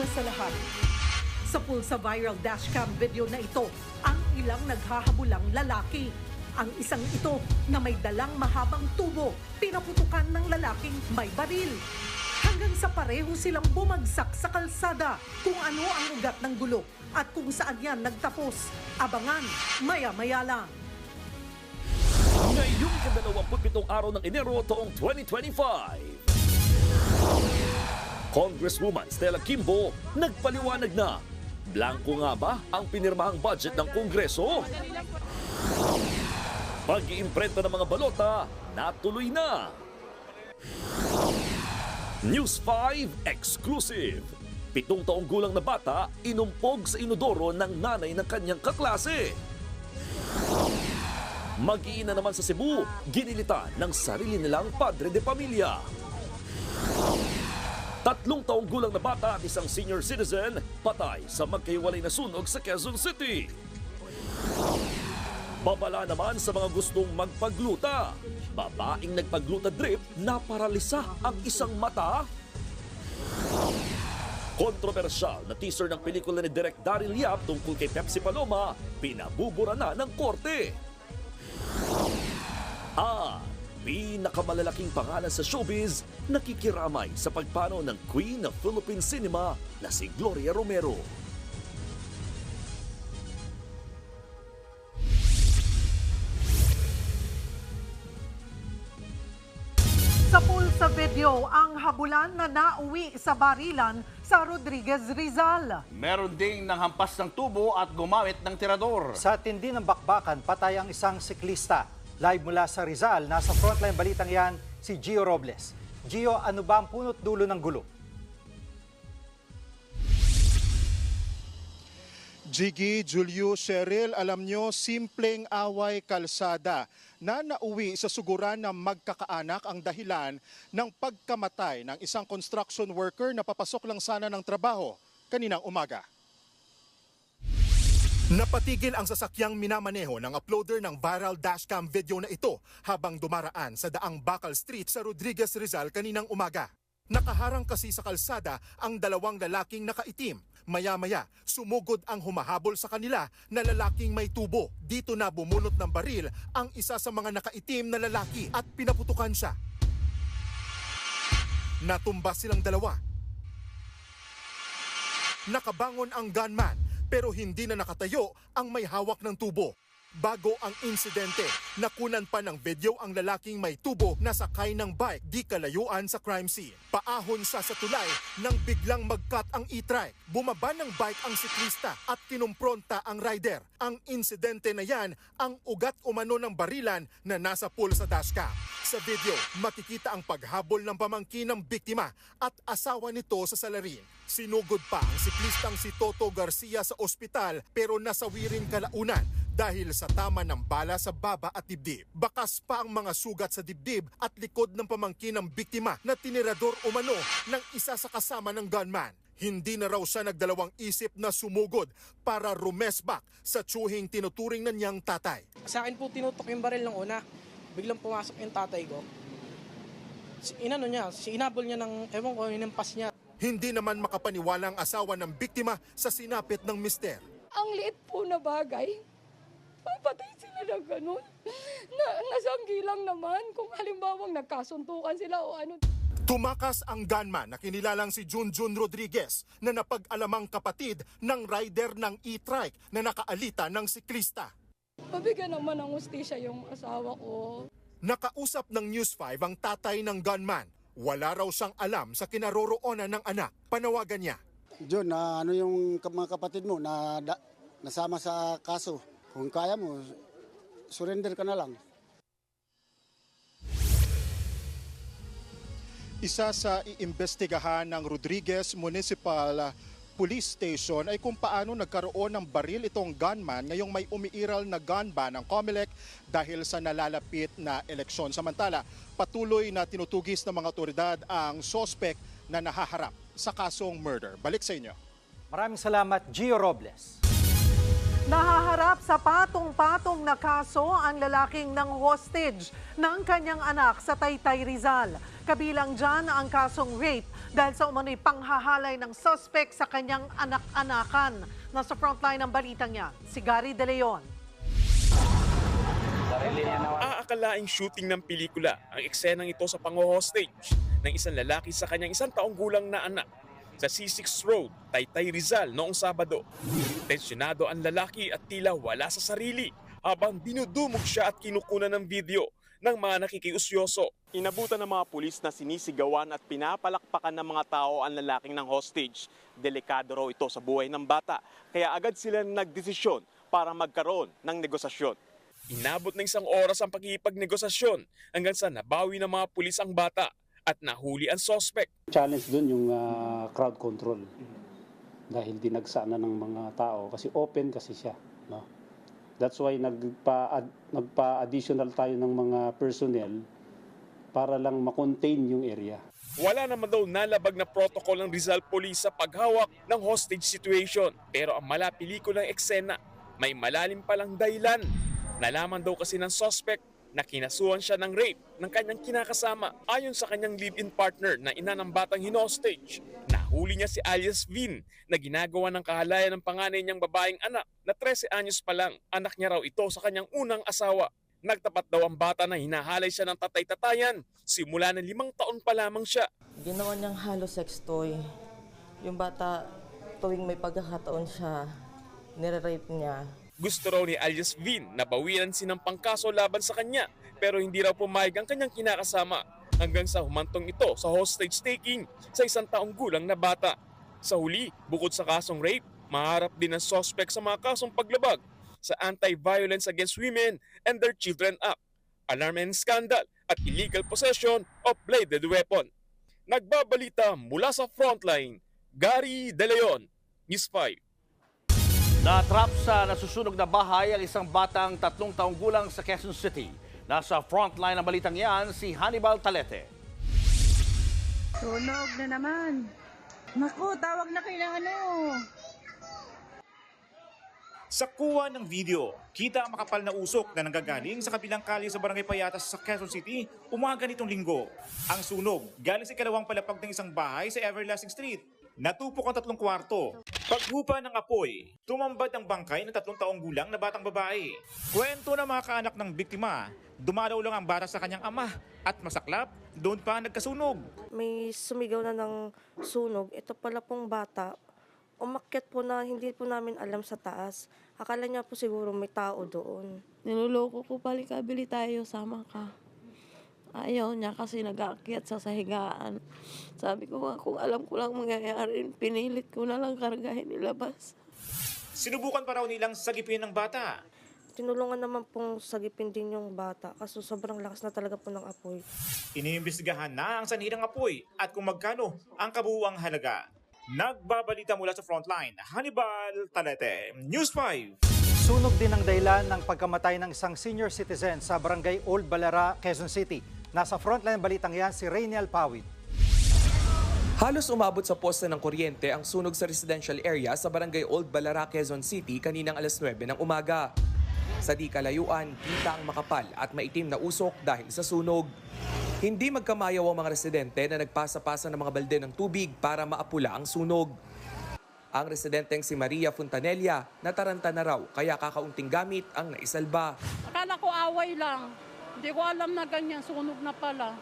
una sa lahat, sa pulsa viral dashcam video na ito, ang ilang naghahabulang lalaki. Ang isang ito na may dalang mahabang tubo, pinaputukan ng lalaking may baril. Hanggang sa pareho silang bumagsak sa kalsada. Kung ano ang ugat ng gulo at kung saan yan nagtapos, abangan maya-maya lang. Ngayong ika-27 araw ng Enero taong 2025. Congresswoman Stella Kimbo nagpaliwanag na blanko nga ba ang pinirmahang budget ng Kongreso? Pag-iimprenta ng mga balota, natuloy na. News 5 Exclusive. 7 taong gulang na bata inumpog sa inodoro ng nanay ng kanyang kaklase. Mag-iina naman sa Cebu, ginilitan ng sarili nilang padre de pamilya. 3 taong gulang na bata at isang senior citizen patay sa magkahiwalay na sunog sa Quezon City. Babala naman sa mga gustong magpagluta. Babaeng nagpagluta drip na paralisa ang isang mata. Kontrobersyal na teaser ng pelikula ni Direk Daryl Yap tungkol kay Pepsi Paloma, pinabubura na ng korte. Pinakamalalaking pangalan sa showbiz nakikiramay sa pagpanaw ng Queen of Philippine Cinema na si Gloria Romero. Sa pulsa video, ang habulan na nauwi sa barilan sa Rodriguez, Rizal. Meron ding nanghampas ng tubo at gumamit ng tirador. Sa tindi ng bakbakan, patay ang isang siklista. Live mula sa Rizal, nasa frontline balitang yan, si Gio Robles. Gio, ano ba ang punot dulo ng gulo? Jiggy, Julio, Cheryl, alam nyo, simpleng away kalsada na nauwi sa suguran ng magkakaanak ang dahilan ng pagkamatay ng isang construction worker na papasok lang sana ng trabaho kaninang umaga. Napatigil ang sasakyang minamaneho ng uploader ng viral dashcam video na ito habang dumaraan sa daang Bacal Street sa Rodriguez, Rizal kaninang umaga. Nakaharang kasi sa kalsada ang 2 lalaking nakaitim. Maya-maya, sumugod ang humahabol sa kanila na lalaking may tubo. Dito na bumunot ng baril ang isa sa mga nakaitim na lalaki at pinaputukan siya. Natumba silang 2. Nakabangon ang gunman pero hindi na nakatayo ang may hawak ng tubo. Bago ang insidente, nakunan pa ng video ang lalaking may tubo na sakay ng bike di kalayuan sa crime scene. Paahon siya sa tulay nang biglang mag-cut ang e-trike. Bumaba ng bike ang siklista at kinumpronta ang rider. Ang insidente na yan ang ugat umano ng barilan na nasa pool sa dashcam. Sa video, makikita ang paghabol ng pamangkin ng biktima at asawa nito sa salarin. Sinugod pa ang siklistang si Toto Garcia sa ospital pero nasawi rin kalaunan dahil sa tama ng bala sa baba at dibdib. Bakas pa ang mga sugat sa dibdib at likod ng pamangkin ng biktima na tinirador umano ng isa sa kasama ng gunman. Hindi na raw siya nagdalawang isip na sumugod para rumesbak sa tsuhing tinuturing na niyang tatay. Sa akin po tinutok yung baril ng una. Biglang pumasok yung tatay ko. Inabol niya ng, ewan ko, inimpas niya. Hindi naman makapaniwala ang asawa ng biktima sa sinapit ng mister. Ang liit po na bagay. Papatay sila ng ganun. Nasanggi lang naman kung halimbawang nagkasuntukan sila o ano. Tumakas ang gunman na kinilalang si Junjun Rodriguez na napag-alamang kapatid ng rider ng e-trike na nakaalita ng siklista. Pabigyan naman ng hustisya yung asawa ko. Nakausap ng News 5 ang tatay ng gunman. Wala raw siyang alam sa kinaroroonan ng anak. Panawagan niya. Jun, ano yung mga kapatid mo na nasama sa kaso? Kung kaya mo, surrender ka na lang. Isa sa iimbestigahan ng Rodriguez Municipal Police Station ay kung paano nagkaroon ng baril itong gunman ngayong may umiiral na gun ban ng COMELEC dahil sa nalalapit na eleksyon. Samantala, patuloy na tinutugis ng mga otoridad ang sospek na nahaharap sa kasong murder. Balik sa inyo. Maraming salamat, Gio Robles. Nahaharap sa patong-patong na kaso ang lalaking ng hostage ng kanyang anak sa Taytay, Rizal. Kabilang dyan ang kasong rape dahil sa umano'y panghahalay ng suspect sa kanyang anak-anakan. Nasa frontline ng balitang yan, si Gary De Leon. Aakalaing shooting ng pelikula ang eksenang ito sa pang-hostage ng isang lalaki sa kanyang 1 taong gulang na anak sa C6 Road, Taytay, Rizal noong Sabado. Tensyonado ang lalaki at tila wala sa sarili habang dinudumog siya at kinukunan ng video ng mga nakikiusyoso. Inabutan ng mga pulis na sinisigawan at pinapalakpakan ng mga tao ang lalaking ng hostage. Delikado raw ito sa buhay ng bata, kaya agad sila nagdesisyon para magkaroon ng negosasyon. Inabot ng 1 oras ang pakikipagnegosasyon hanggang sa nabawi ng mga pulis ang bata at nahuli ang suspect. Challenge dun yung crowd control dahil dinagsa na ng mga tao kasi open kasi siya. No? That's why nagpa-additional tayo ng mga personnel para lang makontain yung area. Wala naman daw nalabag na protocol ng Rizal Police sa paghawak ng hostage situation. Pero ang mala pelikulang eksena, may malalim palang dahilan. Nalaman daw kasi ng suspect na kinasuhan siya ng rape ng kanyang kinakasama. Ayon sa kanyang live-in partner na ina ng batang hinostage, nahuli niya si alias Vin na ginagawa ng kahalayan ng panganay niyang babaeng anak na 13 anyos pa lang. Anak niya raw ito sa kanyang unang asawa. Nagtapat daw ang bata na hinahalay siya ng tatay-tatayan simula ng 5 taon pa lamang siya. Ginawa niyang halo sex toy. Yung bata, tuwing may pagkakataon siya, nire-rape niya. Gusto raw ni alias Vin na bawiran sinampang kaso laban sa kanya pero hindi raw pumayag ang kanyang kinakasama hanggang sa humantong ito sa hostage taking sa 1 taong gulang na bata. Sa huli, bukod sa kasong rape, maharap din ang suspect sa mga kasong paglabag sa Anti-Violence Against Women and Their Children Act, alarm and scandal at illegal possession of bladed weapon. Nagbabalita mula sa frontline, Gary De Leon, News 5. Na-trap sa nasusunog na bahay ang isang batang 3 taong gulang sa Quezon City. Nasa frontline ng balitang yan, si Hannibal Talete. Sunog na naman. Naku, tawag na kayo ng ano. Sa kuha ng video, kita ang makapal na usok na nanggagaling sa kabilang kalye sa Barangay Payatas sa Quezon City umaga nitong linggo. Ang sunog galing sa ikalawang palapag ng isang bahay sa Everlasting Street. Natupok ang 3 kwarto. Paghupa ng apoy, tumambad ang bangkay ng 3 taong gulang na batang babae. Kwento ng mga kaanak ng biktima, dumalaw lang ang bata sa kanyang ama at masaklap, doon pa nagkasunog. May sumigaw na ng sunog. Ito pala pong bata, umakyat po na hindi po namin alam sa taas. Akala niya po siguro may tao doon. Niloloko ko, palikabili tayo, sama ka. Ayaw niya kasi nag-aakyat sa sahigaan. Sabi ko nga, kung alam ko lang mangyayari, pinilit ko na lang kargahin ilabas. Sinubukan pa raw nilang sagipin ng bata. Tinulungan naman pong sagipin din yung bata kasi sobrang lakas na talaga po ng apoy. Iniimbestigahan na ang sanhi ng apoy at kung magkano ang kabuuang halaga. Nagbabalita mula sa frontline, Hannibal Talete, News 5. Sunog din ang dahilan ng pagkamatay ng isang senior citizen sa Barangay Old Balara, Quezon City. Nasa frontline balitang yan si Rainiel Pawid. Halos umabot sa poste ng kuryente ang sunog sa residential area sa Barangay Old Balara, Quezon City kaninang alas 9 ng umaga. Sa di kalayuan, kita ang makapal at maitim na usok dahil sa sunog. Hindi magkamayaw ang mga residente na nagpasa-pasa ng mga balde ng tubig para maapula ang sunog. Ang residenteng si Maria Fontanella nataranta na raw kaya kakaunting gamit ang naisalba. Akala ko away lang. Hindi ko alam na ganyan, sunog na pala.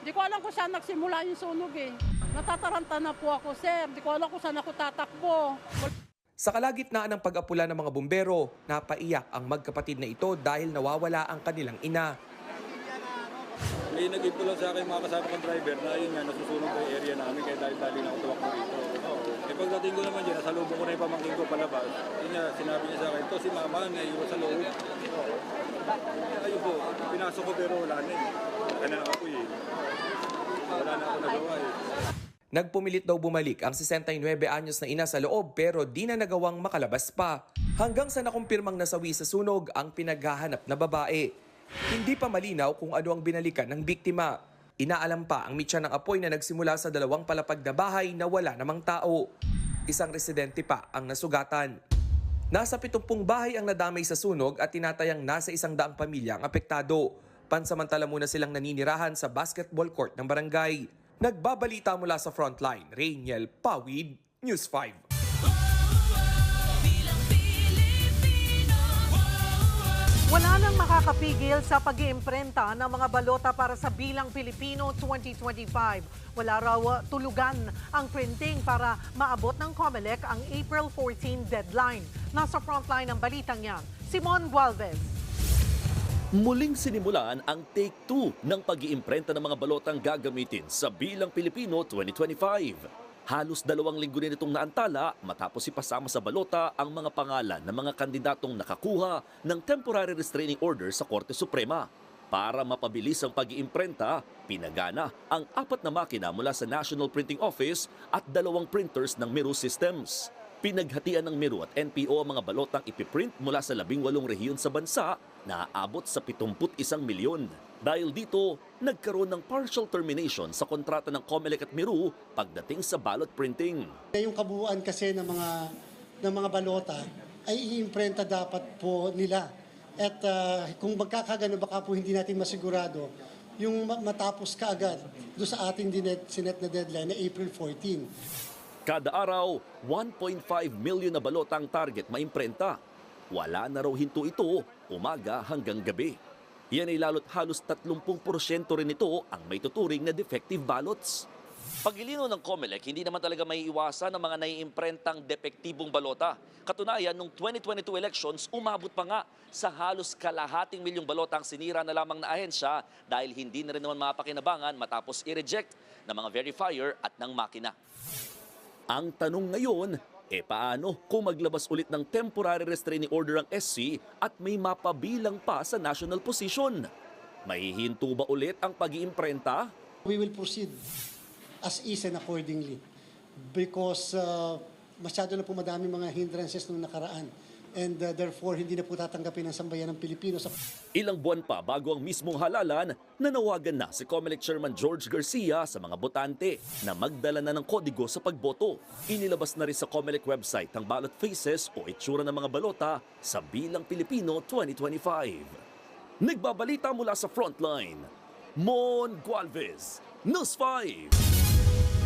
Hindi ko alam kung saan nagsimula yung sunog eh. Natataranta na po ako, sir. Hindi ko alam kung saan ako tatakbo. Sa kalagitnaan ng pag-apula ng mga bumbero, napaiyak ang magkapatid na ito dahil nawawala ang kanilang ina. May nag-ito lang sa akin mga kasama kong driver na yun nga, nasusunog ko yung area namin kaya dali na ako tuwak ko rito. Pagdating ko naman dyan, nasalubong ko na yung pamangkin ko palabas. Yun nga, sinabi niya sa akin, ito si mama, naiiwan sa loob. Ayun po, pinasok ko pero wala na eh. Kaya na ako eh. Wala na ako nagawa eh. Nagpumilit daw bumalik ang 69 anyos na ina sa loob pero di na nagawang makalabas pa. Hanggang sa nakumpirmang nasawi sa sunog ang pinaghahanap na babae. Hindi pa malinaw kung ano ang binalikan ng biktima. Inaalam pa ang mitya ng apoy na nagsimula sa 2 palapag na bahay na wala namang tao. Isang residente pa ang nasugatan. Nasa 70 bahay ang nadamay sa sunog at tinatayang nasa 100 pamilya ang apektado. Pansamantala muna silang naninirahan sa basketball court ng barangay. Nagbabalita mula sa Frontline, Rainiel Pawid, News 5. Wala nang makakapigil sa pag-iimprenta ng mga balota para sa Bilang Pilipino 2025. Wala raw tulugan ang printing para maabot ng COMELEC ang April 14 deadline. Nasa frontline ng balitang yan, Simon Gualvez. Muling sinimulan ang Take 2 ng pag-iimprenta ng mga balotang gagamitin sa Bilang Pilipino 2025. Halos 2 linggo din itong naantala matapos ipasama sa balota ang mga pangalan ng mga kandidatong nakakuha ng temporary restraining order sa Korte Suprema. Para mapabilis ang pag-iimprenta, pinagana ang 4 na makina mula sa National Printing Office at 2 printers ng Miru Systems. Pinaghatian ng Miru at NPO ang mga balotang ipiprint mula sa 18 rehiyon sa bansa na aabot sa 71 milyon. Dahil dito, nagkaroon ng partial termination sa kontrata ng COMELEC at Miru pagdating sa ballot printing. Yung kabuuan kasi ng mga balota ay iimprenta dapat po nila. At kung magkakagano baka po hindi natin masigurado yung matapos kaagad doon sa ating sinet na deadline na April 14. Kada araw, 1.5 million na balota ang target maimprenta. Wala na raw hinto ito, umaga hanggang gabi. Yan ay lalo't halos 30% rin ito ang may tuturing na defective ballots. Pagilino ng COMELEC, hindi naman talaga may iwasan ng mga naiimprentang depektibong balota. Katunayan, nung 2022 elections, umabot pa nga sa halos 250,000 balota ang sinira na lamang na ahensya dahil hindi na rin naman mapakinabangan matapos i-reject ng mga verifier at ng makina. Ang tanong ngayon, paano kung maglabas ulit ng temporary restraining order ang SC at may mapabilang pa sa national position? Mahihinto ba ulit ang pag-iimprenta? We will proceed as is and accordingly because masyado na po madami mga hindrances nung nakaraan and therefore hindi na po tatanggapin ang sambayan ng Pilipino. Ilang buwan pa bago ang mismong halalan, nanawagan na si COMELEC Chairman George Garcia sa mga botante na magdala na ng kodigo sa pagboto. Inilabas na rin sa COMELEC website ang ballot faces o itsura ng mga balota sa Bilang Pilipino 2025. Nagbabalita mula sa Frontline, Mon Gualvez, News 5.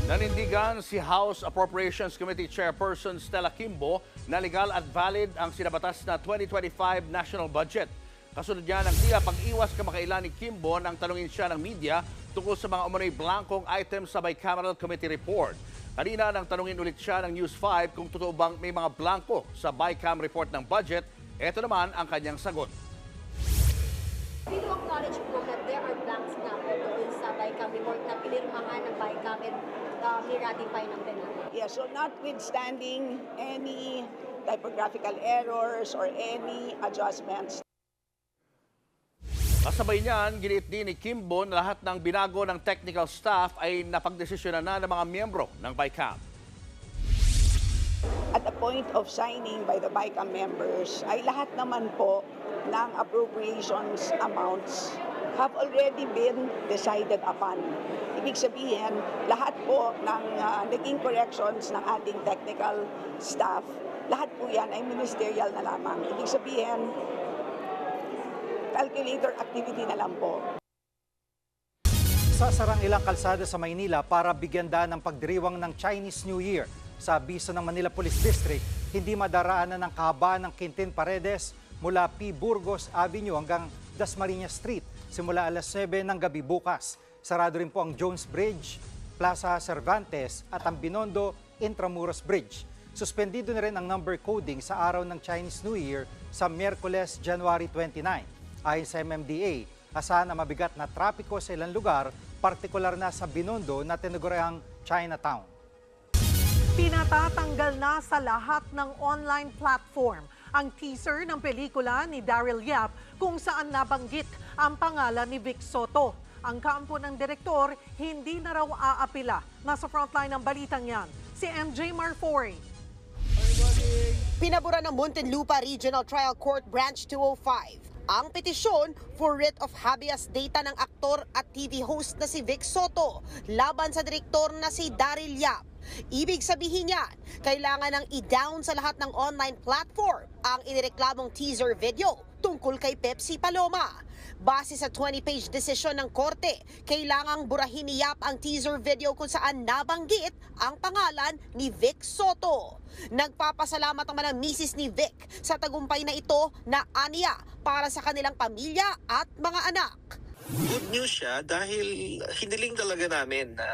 Nanindigan si House Appropriations Committee Chairperson Stella Kimbo na legal at valid ang sinabatas na 2025 national budget. Kasunod niya ng tila pag-iwas kamakailan ni Kimbo nang tanungin siya ng media tungkol sa mga umano'y blankong items sa Bicameral Committee report. Kanina nang tanungin ulit siya ng News 5 kung totoo bang may mga blanko sa Bicam report ng budget, ito naman ang kanyang sagot. We do acknowledge po that there are blanks na po doon sa Bicam report na pinirmahan ng Bicam and ni-ratify ng Senado. Yeah, so notwithstanding any typographical errors or any adjustments. Kasabay niyan, giniit din ni Kimbo na lahat ng binago ng technical staff ay napagdesisyonan na ng mga miyembro ng Bicam. At the point of signing by the Bicam members ay lahat naman po ng appropriations amounts have already been decided upon. Ibig sabihin, lahat po ng naging corrections ng ating technical staff, lahat po yan ay ministerial na lamang. Ibig sabihin, calculator activity na lang po. Sasarang ilang kalsada sa Maynila para bigyan daan ng pagdiriwang ng Chinese New Year. Sa abiso ng Manila Police District, hindi madaraanan ng kahabaan ng Quintin Paredes mula P. Burgos Avenue hanggang Dasmariñas Street simula alas 9 ng gabi bukas. Sarado rin po ang Jones Bridge, Plaza Cervantes at ang Binondo Intramuros Bridge. Suspendido na rin ang number coding sa araw ng Chinese New Year sa Miyerkules, January 29. Ayon sa MMDA, asahan na mabigat na trapiko sa ilang lugar, partikular na sa Binondo na tinaguriang Chinatown. Pinatatanggal na sa lahat ng online platform ang teaser ng pelikula ni Daryl Yap kung saan nabanggit ang pangalan ni Vic Soto. Ang kampo ng direktor hindi na raw aapila. Nasa frontline ng balitang yan, si MJ Marfori. Pinabura ng Muntinlupa Regional Trial Court Branch 205 ang petisyon for writ of habeas data ng aktor at TV host na si Vic Soto laban sa direktor na si Daryl Yap. Ibig sabihin yan, kailangan ng i-down sa lahat ng online platform ang inireklamong teaser video tungkol kay Pepsi Paloma. Base sa 20-page desisyon ng korte, kailangang burahin ni Yap ang teaser video kung saan nabanggit ang pangalan ni Vic Soto. Nagpapasalamat naman ang misis ni Vic sa tagumpay na ito na aniya para sa kanilang pamilya at mga anak. Good news siya dahil hiniling talaga namin na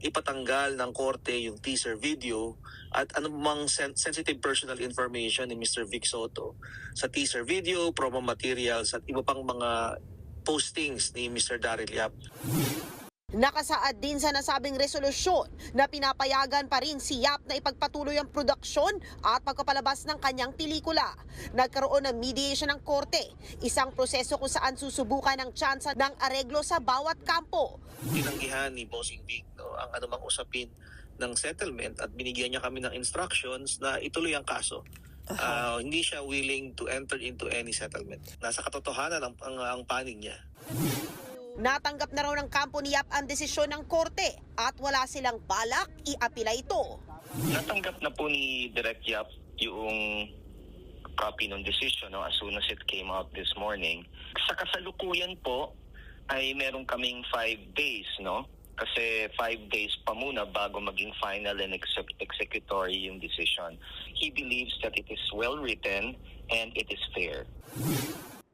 ipatanggal ng korte yung teaser video at anumang sensitive personal information ni Mr. Vic Soto sa teaser video, promo materials at iba pang mga postings ni Mr. Daryl Yap. Nakasaad din sa nasabing resolusyon na pinapayagan pa rin si Yap na ipagpatuloy ang produksyon at pagpapalabas ng kanyang pelikula. Nagkaroon ng mediation ng korte, isang proseso kung saan susubukan ng tsansa ng areglo sa bawat kampo. Tinanggihan ni Bossing Vic ang anumang usapin ng settlement at binigyan niya kami ng instructions na ituloy ang kaso. Hindi siya willing to enter into any settlement. Nasa katotohanan ang panig niya. Natanggap na raw ng kampo ni Yap ang desisyon ng korte at wala silang balak i-apila ito. Natanggap na po ni Direk Yap yung copy ng decision as soon as it came out this morning. Sa kasalukuyan po ay meron kaming 5 days, no? Kasi 5 days pa muna bago maging final and executory yung decision. He believes that it is well written and it is fair.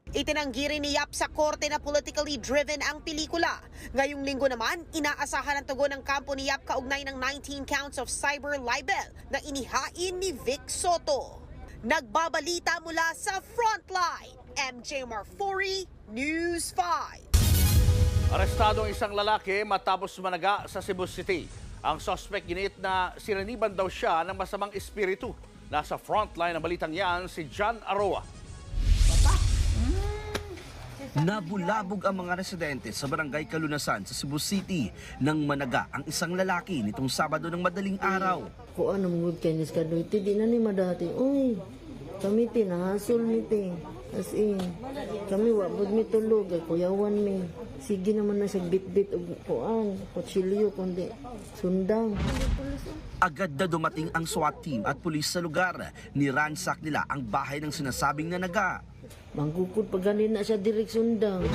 Itinanggi rin ni Yap sa korte na politically driven ang pelikula. Ngayong linggo naman, inaasahan ang tugon ng kampo ni Yap kaugnay ng 19 counts of cyber libel na inihain ni Vic Soto. Nagbabalita mula sa Frontline, MJ Marfori, News 5. Arestado ang isang lalaki matapos managa sa Cebu City. Ang suspect ginit na sinaniban daw siya ng masamang espiritu. Nasa frontline ng balitang yan si John Aroa. Nabulabog ang mga residente sa barangay Kalunasan sa Cebu City nang managa ang isang lalaki nitong Sabado ng madaling araw. Kung ano mong kanyas ka doon, di na ni madati. Uy, kami tinahasol mi te. As in, kami wabod mi tulog, ay kuyawan mi. Sige naman na siya bit-bit o kuan, kutsilyo, kundi sundang. Agad na dumating ang SWAT team at pulis sa lugar. Niransak nila ang bahay ng sinasabing nanaga. Manggukod pag ganin na siya direk sundang.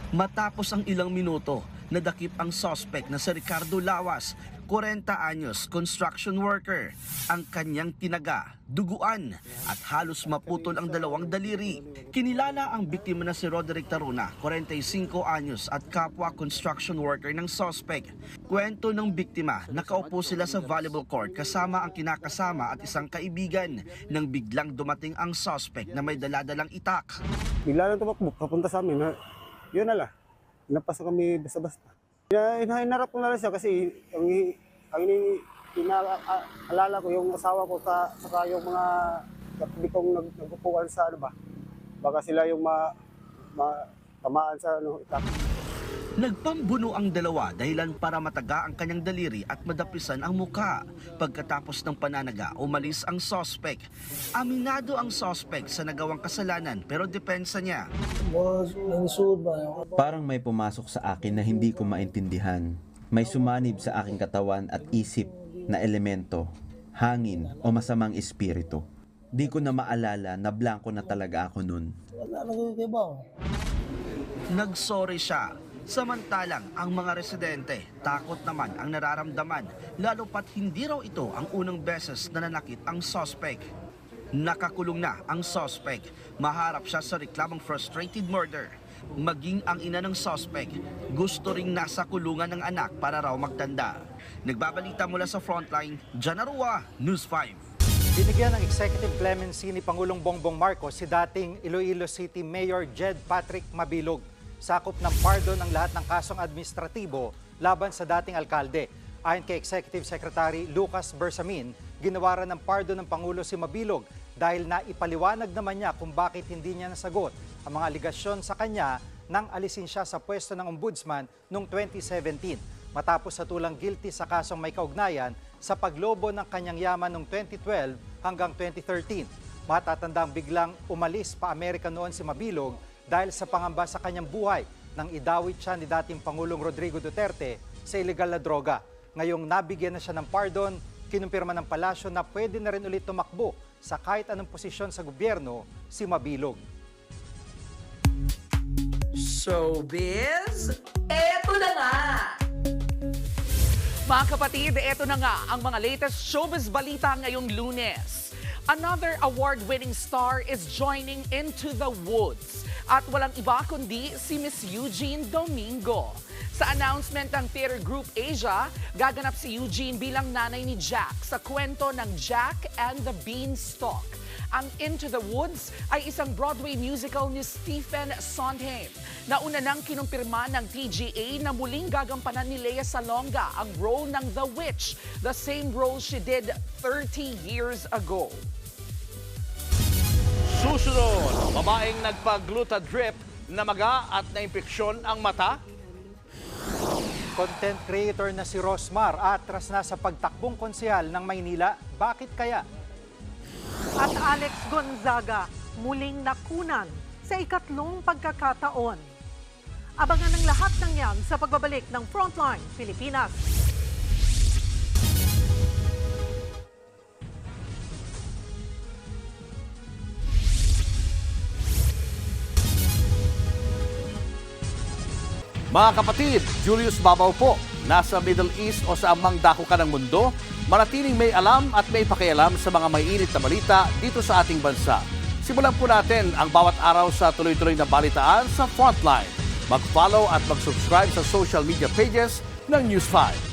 Matapos ang ilang minuto, nadakip ang suspect na si Ricardo Lawas, 40 anyos, construction worker. Ang kanyang tinaga, duguan at halos maputol ang dalawang daliri. Kinilala ang biktima na si Roderick Taruna, 45 anyos at kapwa construction worker ng suspect. Kwento ng biktima, nakaupo sila sa volleyball court kasama ang kinakasama at isang kaibigan nang biglang dumating ang suspect na may daladalang itak. Bigla lang tumakbo, papunta sa amin. Yun na lang, napasok kami basta-basta. Hinarap ko na lang siya kasi ang inaalala ko yung asawa ko saka yung mga katabi kong nagpupuan sa ano ba. Baka sila yung tamaan sa itak. Nagpambuno ang dalawa dahilan para mataga ang kanyang daliri at madapisan ang muka. Pagkatapos ng pananaga, umalis ang suspect. Aminado ang suspect sa nagawang kasalanan pero depensa niya. Parang may pumasok sa akin na hindi ko maintindihan. May sumanib sa aking katawan at isip na elemento, hangin o masamang espiritu. Di ko na maalala na blanco na talaga ako nun. Nagsorry siya. Samantalang ang mga residente, takot naman ang nararamdaman, lalo pat hindi raw ito ang unang beses na nanakit ang suspect. Nakakulong na ang suspect. Maharap siya sa reklamong frustrated murder. Maging ang ina ng suspect, gusto ring nasa kulungan ng anak para raw magtanda. Nagbabalita mula sa Frontline, John Arua, News 5. Binigyan ng executive clemency ni Pangulong Bongbong Marcos si dating Iloilo City Mayor Jed Patrick Mabilog. Sakop ng pardon ang lahat ng kasong administratibo laban sa dating alkalde. Ayon kay Executive Secretary Lucas Bersamin, ginawaran ng pardon ng Pangulo si Mabilog dahil naipaliwanag naman niya kung bakit hindi niya nasagot ang mga aligasyon sa kanya nang alisin siya sa pwesto ng ombudsman noong 2017 matapos natulang guilty sa kasong may kaugnayan sa paglobo ng kanyang yaman noong 2012 hanggang 2013. Matatandang biglang umalis pa Amerika noon si Mabilog dahil sa pangamba sa kanyang buhay nang idawit siya ni dating Pangulong Rodrigo Duterte sa ilegal na droga. Ngayong nabigyan na siya ng pardon, kinumpirma ng palasyo na pwede na rin ulit tumakbo sa kahit anong posisyon sa gobyerno si Mabilog. Showbiz, eto na nga! Mga kapatid, eto na nga ang mga latest showbiz balita ngayong Lunes. Another award-winning star is joining Into the Woods. At walang iba kundi si Miss Eugene Domingo. Sa announcement ng theater group Asia, gaganap si Eugene bilang nanay ni Jack sa kwento ng Jack and the Beanstalk. Ang Into the Woods ay isang Broadway musical ni Stephen Sondheim. Nauna nang kinumpirma ng TGA na muling gagampanan ni Lea Salonga ang role ng The Witch, the same role she did 30 years ago. Susunod, babaeng nagpa-gluta drip na maga at naimpeksyon ang mata. Content creator na si Rosmar atras na sa pagtakbong konsehal ng Maynila. Bakit kaya? At Alex Gonzaga muling nakunan sa ikatlong pagkakataon. Abangan ng lahat ng yan sa pagbabalik ng Frontline Pilipinas. Mga kapatid, Julius Babaw po, nasa Middle East o sa amang dako ka ng mundo, manatiling may alam at may pakialam sa mga maiinit na balita dito sa ating bansa. Simulan po natin ang bawat araw sa tuloy-tuloy na balitaan sa Frontline. Mag-follow at mag-subscribe sa social media pages ng News 5.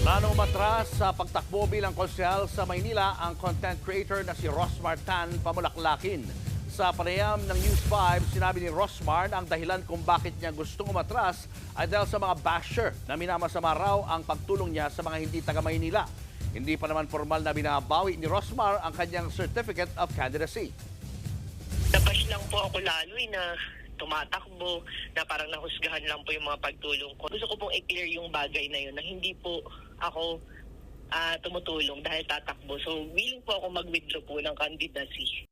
Planong umatras sa pagtakbo bilang konsehal sa Maynila ang content creator na si Rosmar Tan Pamulaklakin. Sa panayam ng News 5, sinabi ni Rosmar na ang dahilan kung bakit niya gustong umatras ay dahil sa mga basher na minamasama raw ang pagtulong niya sa mga hindi taga-Maynila. Hindi pa naman formal na binabawi ni Rosmar ang kanyang Certificate of Candidacy. Nabash lang po ako lalo na tumatakbo, na parang nahusgahan lang po yung mga pagtulong ko. Gusto ko pong i-clear yung bagay na yun na hindi po ako tumutulong dahil tatakbo. So, willing po ako mag-withdraw po ng candidacy.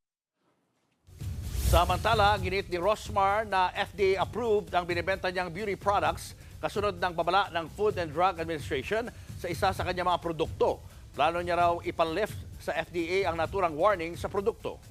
Samantala, ginit ni Rosmar na FDA-approved ang binibenta niyang beauty products kasunod ng babala ng Food and Drug Administration sa isa sa kanyang mga produkto. Plano niya raw ipan-lift sa FDA ang naturang warning sa produkto.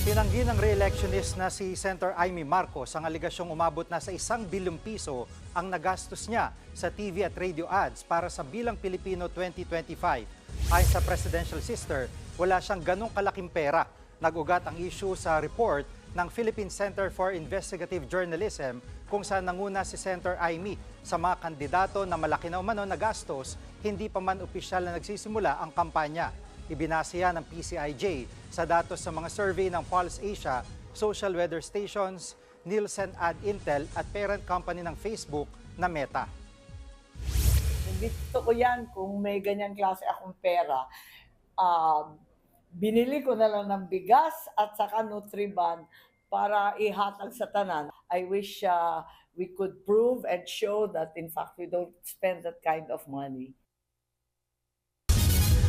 Tinanggi ng re-electionist na si Senator Amy Marcos ang aligasyong umabot na sa 1 bilyong piso ang nagastos niya sa TV at radio ads para sa Bilang Pilipino 2025. Ayon sa presidential sister, wala siyang ganong kalaking pera. Nag-ugat ang issue sa report ng Philippine Center for Investigative Journalism kung saan nanguna si Senator Amy sa mga kandidato na malaki na umano na gastos, hindi pa man opisyal na nagsisimula ang kampanya. Ibinase yan ng PCIJ sa datos sa mga survey ng Pulse Asia, Social Weather Stations, Nielsen Ad Intel at parent company ng Facebook na Meta. Gusto ko yan kung may ganyang klase akong pera. Binili ko na lang ng bigas at saka Nutriban para ihatag sa tanan. I wish we could prove and show that in fact we don't spend that kind of money.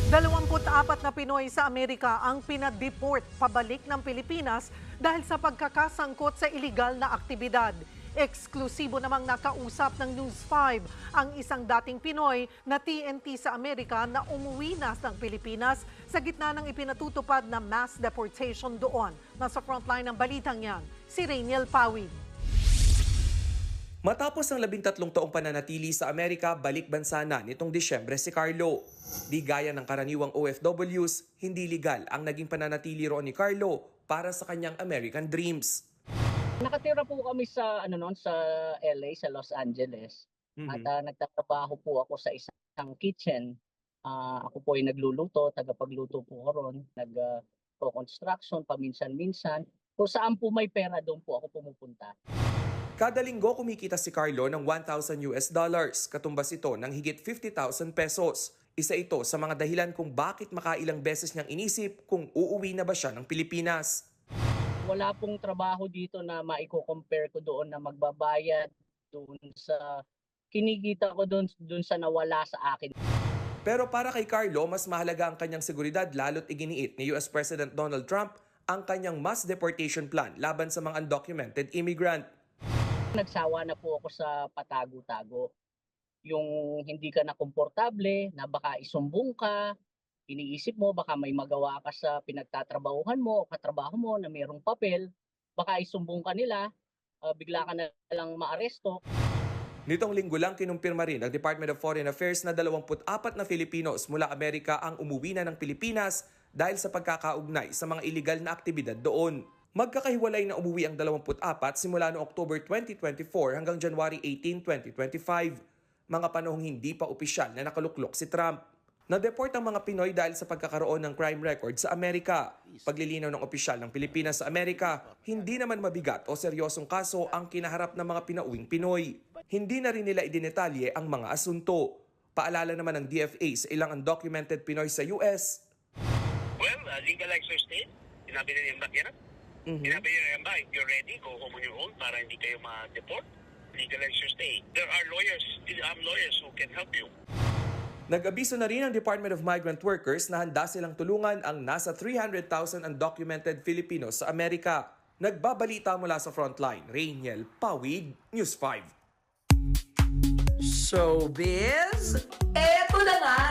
24 na Pinoy sa Amerika ang pinadeport pabalik ng Pilipinas dahil sa pagkakasangkot sa iligal na aktibidad. Eksklusibo namang nakausap ng News 5 ang isang dating Pinoy na TNT sa Amerika na umuwi na ng Pilipinas sa gitna ng ipinatutupad na mass deportation doon. Nasa frontline ng balitang yan, si Rainiel Pawid. Matapos ang 13 taong pananatili sa Amerika, balik bansa na nitong Disyembre si Carlo. Di gaya ng karaniwang OFWs, hindi legal ang naging pananatili roon ni Carlo para sa kanyang American dreams. Nakatira po kami sa sa LA, sa Los Angeles. At nagtatrabaho po ako sa isang kitchen. Ako po ay nagluluto, tagapagluto po ko ron, nag-construction paminsan-minsan. Kung saan po may pera, doon po ako pumupunta. Kada linggo kumikita si Carlo ng $1,000, katumbas ito ng higit 50,000 pesos. Isa ito sa mga dahilan kung bakit makailang beses niyang inisip kung uuwi na ba siya ng Pilipinas. Wala pong trabaho dito na maiko-compare ko doon na magbabayad doon sa kinikita ko doon sa nawala sa akin. Pero para kay Carlo, mas mahalaga ang kanyang seguridad lalo't iginiit ni US President Donald Trump ang kanyang mass deportation plan laban sa mga undocumented immigrant. Nagsawa na po ako sa patago-tago. Yung hindi ka na komportable, na baka isumbong ka, iniisip mo baka may magawa ka sa pinagtatrabahuhan mo o katrabaho mo na mayroong papel, baka isumbong ka nila, bigla ka na lang maaresto. Nitong linggo lang kinumpirma rin ng Department of Foreign Affairs na 24 na Filipinos mula Amerika ang umuwi na ng Pilipinas dahil sa pagkakaugnay sa mga iligal na aktibidad doon. Magkakahiwalay na umuwi ang 24 simula noong October 2024 hanggang January 18, 2025. Mga panahong hindi pa opisyal na nakaluklok si Trump. Na-deport ang mga Pinoy dahil sa pagkakaroon ng crime record sa Amerika. Paglilinaw ng opisyal ng Pilipinas sa Amerika, hindi naman mabigat o seryosong kaso ang kinaharap ng mga pinauwing Pinoy. Hindi na rin nila idinetalye ang mga asunto. Paalala naman ng DFA sa ilang undocumented Pinoy sa US. Well, legalize your state. Sinabi na yung bakyan. Sinabi na yung if you're ready, go home on your own para hindi kayo ma-deport. Legalize your state. There are lawyers who can help you. Nag-abiso na rin ang Department of Migrant Workers na handa silang tulungan ang nasa 300,000 undocumented Filipinos sa Amerika. Nagbabalita mula sa Frontline, Rainiel Pawid, News 5. Showbiz, eto na nga!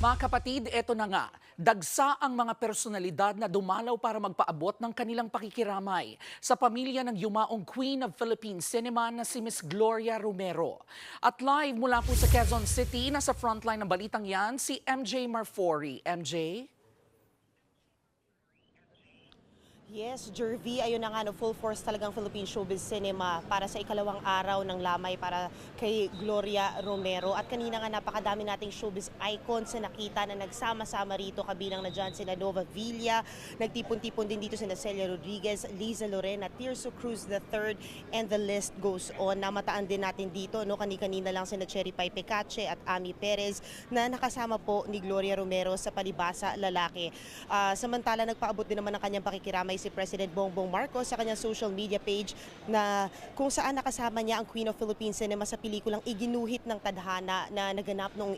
Mga kapatid, eto na nga. Dagsa ang mga personalidad na dumalaw para magpaabot ng kanilang pakikiramay sa pamilya ng yumaong Queen of Philippine Cinema na si Miss Gloria Romero. At live mula po sa Quezon City, nasa frontline ng balitang yan, si MJ Marfori. MJ? Yes, Jervy, ayun na nga, no, full force talagang Philippine Showbiz Cinema para sa ikalawang araw ng lamay para kay Gloria Romero. At kanina nga napakadami nating showbiz icons na nakita na nagsama-sama rito, kabilang na dyan sina Nova Villa, nagtipon-tipon din dito sina Celia Rodriguez, Liza Lorena, Tirso Cruz III, and the list goes on. Namataan din natin dito, no, kani-kanina lang sina Cherry Pie Pecache at Ami Perez na nakasama po ni Gloria Romero sa Palibasa Lalaki. Samantala, nagpaabot din naman ng kanyang pakikiramay si President Bongbong Marcos sa kanyang social media page na kung saan nakasama niya ang Queen of Philippine Cinema sa pelikulang Iginuhit ng Tadhana na naganap noong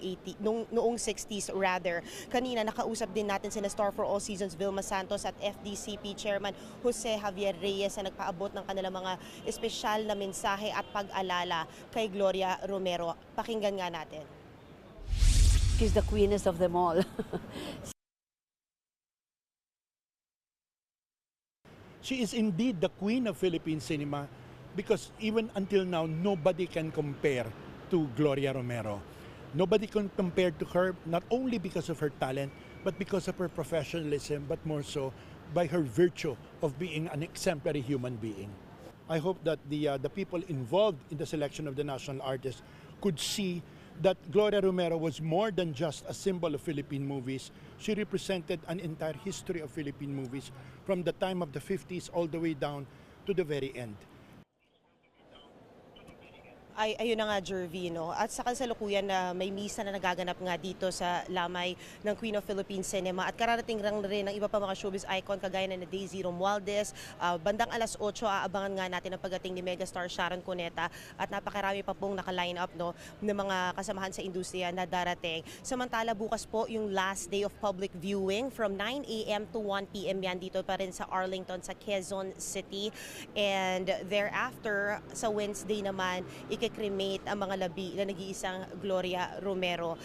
60s rather. Kanina nakausap din natin sina Star for All Seasons Vilma Santos at FDCP Chairman Jose Javier Reyes na nagpaabot ng kanilang mga espesyal na mensahe at pag-alala kay Gloria Romero. Pakinggan nga natin. She's the queenest of them all. She is indeed the queen of Philippine cinema because even until now, nobody can compare to Gloria Romero. Nobody can compare to her not only because of her talent, but because of her professionalism, but more so by her virtue of being an exemplary human being. I hope that the people involved in the selection of the national artist could see that Gloria Romero was more than just a symbol of Philippine movies. She represented an entire history of Philippine movies from the time of the 50s all the way down to the very end. Ayun na nga, Jervy, no? At sa kasalukuyan na may misa na nagaganap nga dito sa lamay ng Queen of Philippine Cinema at kararating lang rin ng iba pa mga showbiz icon kagaya na Daisy Romualdez. Bandang alas 8, aabangan nga natin ang pagdating ni megastar Sharon Cuneta at napakarami pa pong naka-line up, no, ng mga kasamahan sa industriya na darating. Samantala, bukas po yung last day of public viewing from 9 a.m. to 1 p.m. yan dito pa rin sa Arlington sa Quezon City. And thereafter, sa Wednesday naman, cremate ang mga labi na nag-iisang Gloria Romero.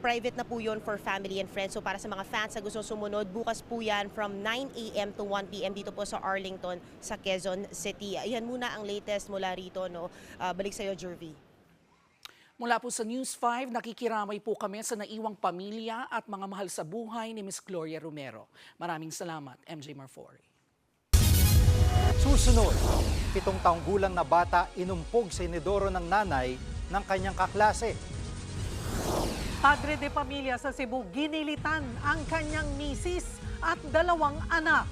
Private na po yun for family and friends. So para sa mga fans na gusto sumunod, bukas po yan from 9 a.m. to 1 p.m. dito po sa Arlington sa Quezon City. Ayan muna ang latest mula rito, no? Balik sa iyo, Jervy. Mula po sa News 5, nakikiramay po kami sa naiwang pamilya at mga mahal sa buhay ni Miss Gloria Romero. Maraming salamat, MJ Marfori. Susunod, 7 taong gulang na bata inumpog sa inidoro ng nanay ng kanyang kaklase. Padre de pamilya sa Cebu, ginilitan ang kanyang misis at 2 anak.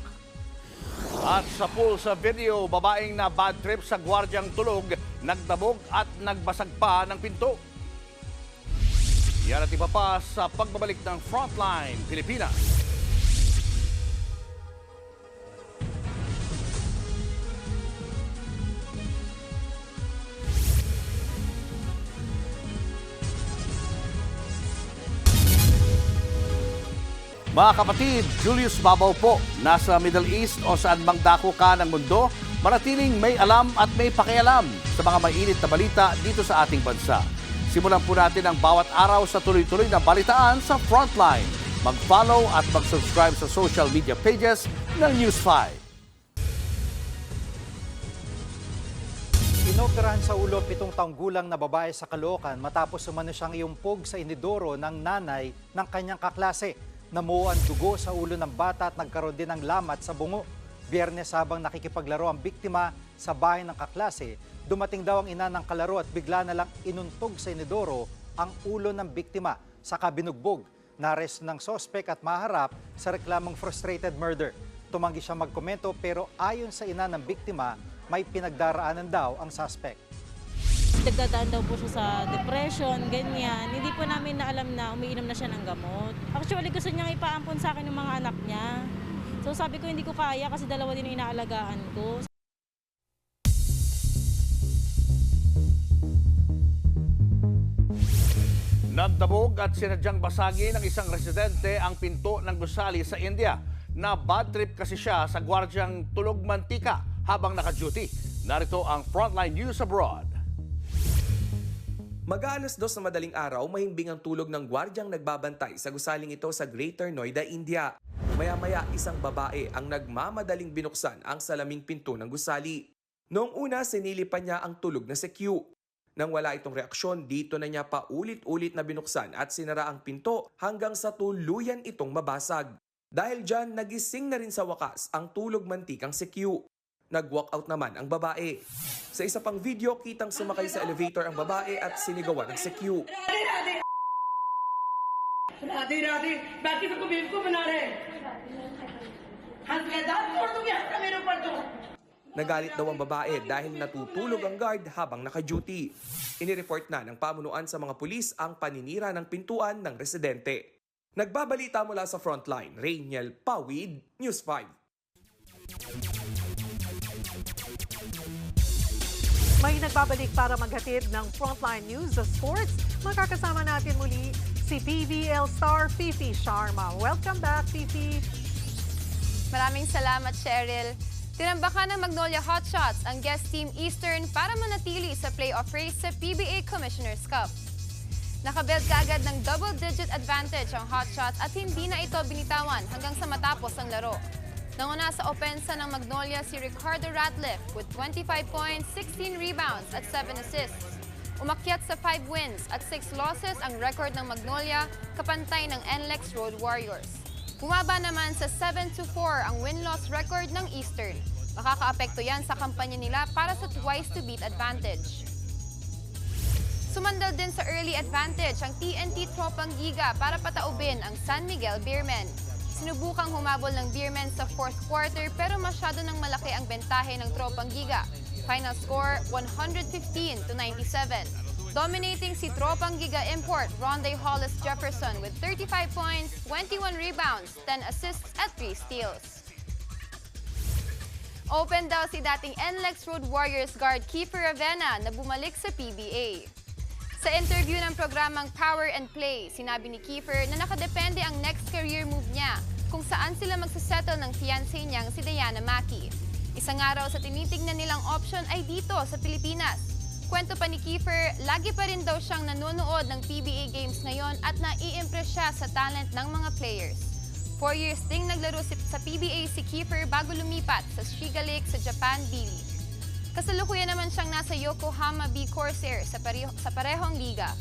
At sa pool sa video, babaeng na bad trip sa gwardyang tulog, nagdabog at nagbasag pa ng pinto. Yan at iba pa sa pagbabalik ng Frontline Pilipinas. Mga kapatid, Julius Babaw po, nasa Middle East o saan mang dako ka ng mundo, manatiling may alam at may pakialam sa mga mainit na balita dito sa ating bansa. Simulan po natin ang bawat araw sa tuloy-tuloy na balitaan sa Frontline. Mag-follow at mag-subscribe sa social media pages ng News 5. Inoperahan sa ulo 7 taong gulang na babae sa Caloocan matapos umano siyang iumpog sa inidoro ng nanay ng kanyang kaklase. Namuo ang dugo sa ulo ng bata at nagkaroon din ng lamat sa bungo. Biyernes habang nakikipaglaro ang biktima sa bahay ng kaklase, dumating daw ang ina ng kalaro at bigla na lang inuntog sa inidoro ang ulo ng biktima sa kabinugbog. Naresto ng sospek at maharap sa reklamong frustrated murder. Tumanggi siya magkomento pero ayon sa ina ng biktima, may pinagdaraanan daw ang suspect. Nagdadaan daw po siya sa depression, ganyan. Hindi po namin na alam na umiinom na siya ng gamot. Actually, gusto niyang ipaampon sa akin ng mga anak niya. So sabi ko hindi ko kaya kasi dalawa din yung inaalagaan ko. Nagdabog at sinadyang basagin ng isang residente ang pinto ng gusali sa India. Na bad trip kasi siya sa gwardyang tulog mantika habang naka-duty. Narito ang Frontline News Abroad. Mag-aalas 2 na madaling araw, mahimbing ang tulog ng gwardyang nagbabantay sa gusaling ito sa Greater Noida, India. Maya-maya, isang babae ang nagmamadaling binuksan ang salaming pinto ng gusali. Noong una, sinilipan niya ang tulog na si Q. Nang wala itong reaksyon, dito na niya pa ulit-ulit na binuksan at sinara ang pinto hanggang sa tuluyan itong mabasag. Dahil dyan, nagising na rin sa wakas ang tulog mantikang si Q. Nag-walk out naman ang babae. Sa isa pang video, kitang sumakay sa elevator ang babae at sinigawan ng si Q. Nagalit daw ang babae dahil natutulog ang guard habang naka-duty. Inireport na ng pamunuan sa mga pulis ang paninira ng pintuan ng residente. Nagbabalita mula sa Frontline, Rainiel Pawid, News 5. May nagbabalik para maghatid ng Frontline News sa sports. Makakasama natin muli si PBL star Fifi Sharma. Welcome back, Fifi. Maraming salamat, Cheryl. Tinambakan ng Magnolia Hotshots ang guest team Eastern para manatili sa playoff race sa PBA Commissioner's Cup. Nakabuild kaagad ng double-digit advantage ang Hotshots at hindi na ito binitawan hanggang sa matapos ang laro. Nanguna sa opensa ng Magnolia si Ricardo Ratliff with 25 points, 16 rebounds at 7 assists. Umakyat sa 5 wins at 6 losses ang record ng Magnolia, kapantay ng NLEX Road Warriors. Bumaba naman sa 7-4 ang win-loss record ng Eastern. Makakaapekto yan sa kampanya nila para sa twice-to-beat advantage. Sumandal din sa early advantage ang TNT Tropang Giga para pataubin ang San Miguel Beermen. Sinubukang humabol ng Beermen sa 4th quarter pero masyado nang malaki ang bentahe ng Tropang Giga. Final score 115-97. Dominating si Tropang Giga import Ronde Hollis Jefferson with 35 points, 21 rebounds, 10 assists at 3 steals. Open daw si dating NLEX Road Warriors guard Kiefer Ravena na bumalik sa PBA. Sa interview ng programang Power and Play, sinabi ni Kiefer na nakadepende ang next career move niya kung saan sila magsasettle ng fiancé niyang si Diana Maki. Isang araw sa tinitignan nilang option ay dito sa Pilipinas. Kwento pa ni Kiefer, lagi pa rin daw siyang nanonood ng PBA games ngayon at nai-impress siya sa talent ng mga players. 4 years ding naglaro sa PBA si Kiefer bago lumipat sa Shiga Lake sa Japan B-League. Kasalukuyan naman siyang nasa Yokohama B Corsair sa parehong liga.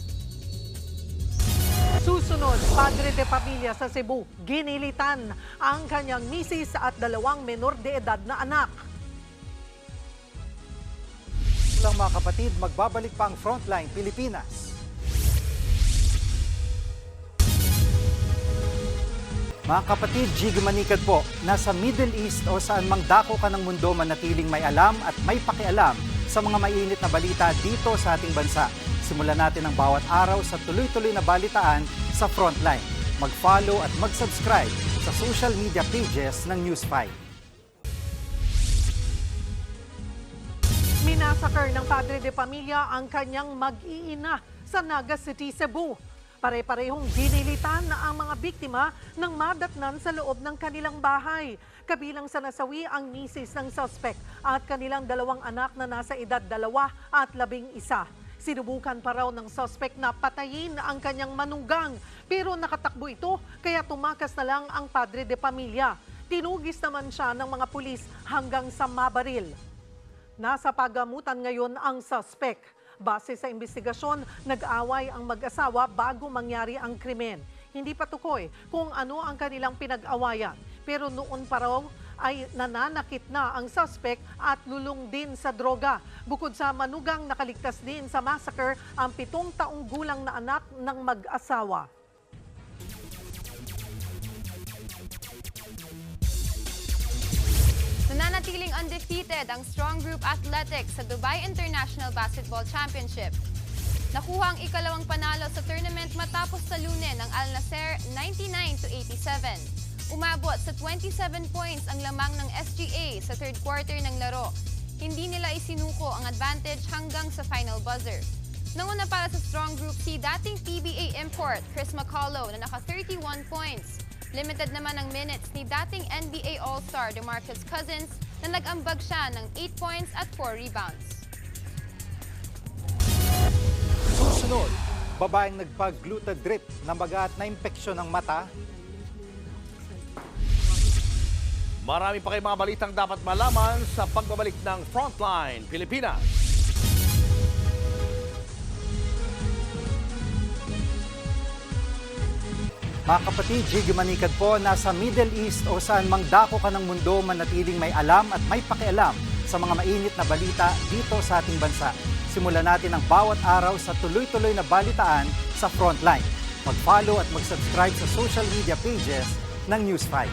Susunod, padre de pamilya sa Cebu, ginilitan ang kanyang misis at 2 menor de edad na anak. Lang mga kapatid, magbabalik pa ang Frontline Pilipinas. Mga kapatid, Jiggy Manikad po, nasa Middle East o saan mang dako ka ng mundo, manatiling may alam at may pakialam sa mga mainit na balita dito sa ating bansa. Simulan natin ang bawat araw sa tuloy-tuloy na balitaan sa Frontline. Mag-follow at mag-subscribe sa social media pages ng News 5. Minasakar ng padre de pamilya ang kanyang mag-iina sa Naga City, Cebu. Pare-parehong ginilitan na ang mga biktima ng madatnan sa loob ng kanilang bahay. Kabilang sa nasawi ang misis ng suspect at kanilang 2 anak na nasa edad 2 at 11. Sinubukan pa raw ng suspect na patayin ang kanyang manugang pero nakatakbo ito kaya tumakas na lang ang padre de pamilya. Tinugis naman siya ng mga pulis hanggang sa mabaril. Nasa pagamutan ngayon ang suspect. Base sa investigasyon, nag-away ang mag-asawa bago mangyari ang krimen. Hindi pa tukoy kung ano ang kanilang pinag-awayan. Pero noon pa raw ay nananakit na ang suspect at lulong din sa droga. Bukod sa manugang, nakaligtas din sa massacre ang 7 taong gulang na anak ng mag-asawa. Nananatiling undefeated ang Strong Group Athletics sa Dubai International Basketball Championship. Nakuha ang ikalawang panalo sa tournament matapos talunin ng Al Nasser 99-87. Umabot sa 27 points ang lamang ng SGA sa third quarter ng laro. Hindi nila isinuko ang advantage hanggang sa final buzzer. Nanguna para sa Strong Group si dating PBA import Chris McCullough na naka 31 points. Limited naman ang minutes ni dating NBA All-Star DeMarcus Cousins na nag-ambag siya ng 8 points at 4 rebounds. Susunod, babaeng nagpag-glutadrip na magat na impeksyon ng mata. Marami pa kayong mga balitang dapat malaman sa pagbabalik ng Frontline Pilipinas. Mga kapatid, Jiggy Manikad po, nasa Middle East o saan mang dako ka ng mundo, manatiling may alam at may pakialam sa mga mainit na balita dito sa ating bansa. Simulan natin ang bawat araw sa tuloy-tuloy na balitaan sa Frontline. Mag-follow at mag-subscribe sa social media pages ng News 5.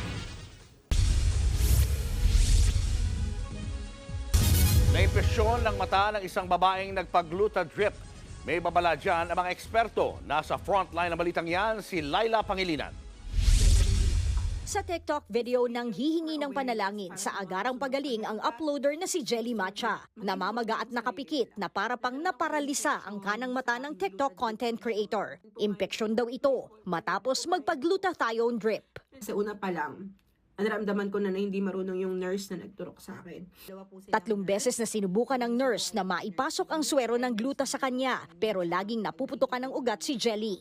Naimpresyon ng mata ng isang babaeng nagpag-glutadrip. May babala dyan ang mga eksperto. Nasa frontline ng balitang yan, si Laila Pangilinan. Sa TikTok video ng hihingi ng panalangin sa agarang pagaling ang uploader na si Jelly Macha. Namamaga at nakapikit na para pang naparalisa ang kanang mata ng TikTok content creator. Impeksyon daw ito matapos magpag-glutathione drip. Sa una pa lang, naramdaman ko na hindi marunong yung nurse na nagturok sa akin. 3 beses na sinubukan ng nurse na maipasok ang swero ng gluta sa kanya pero laging napuputukan ng ugat si Jelly.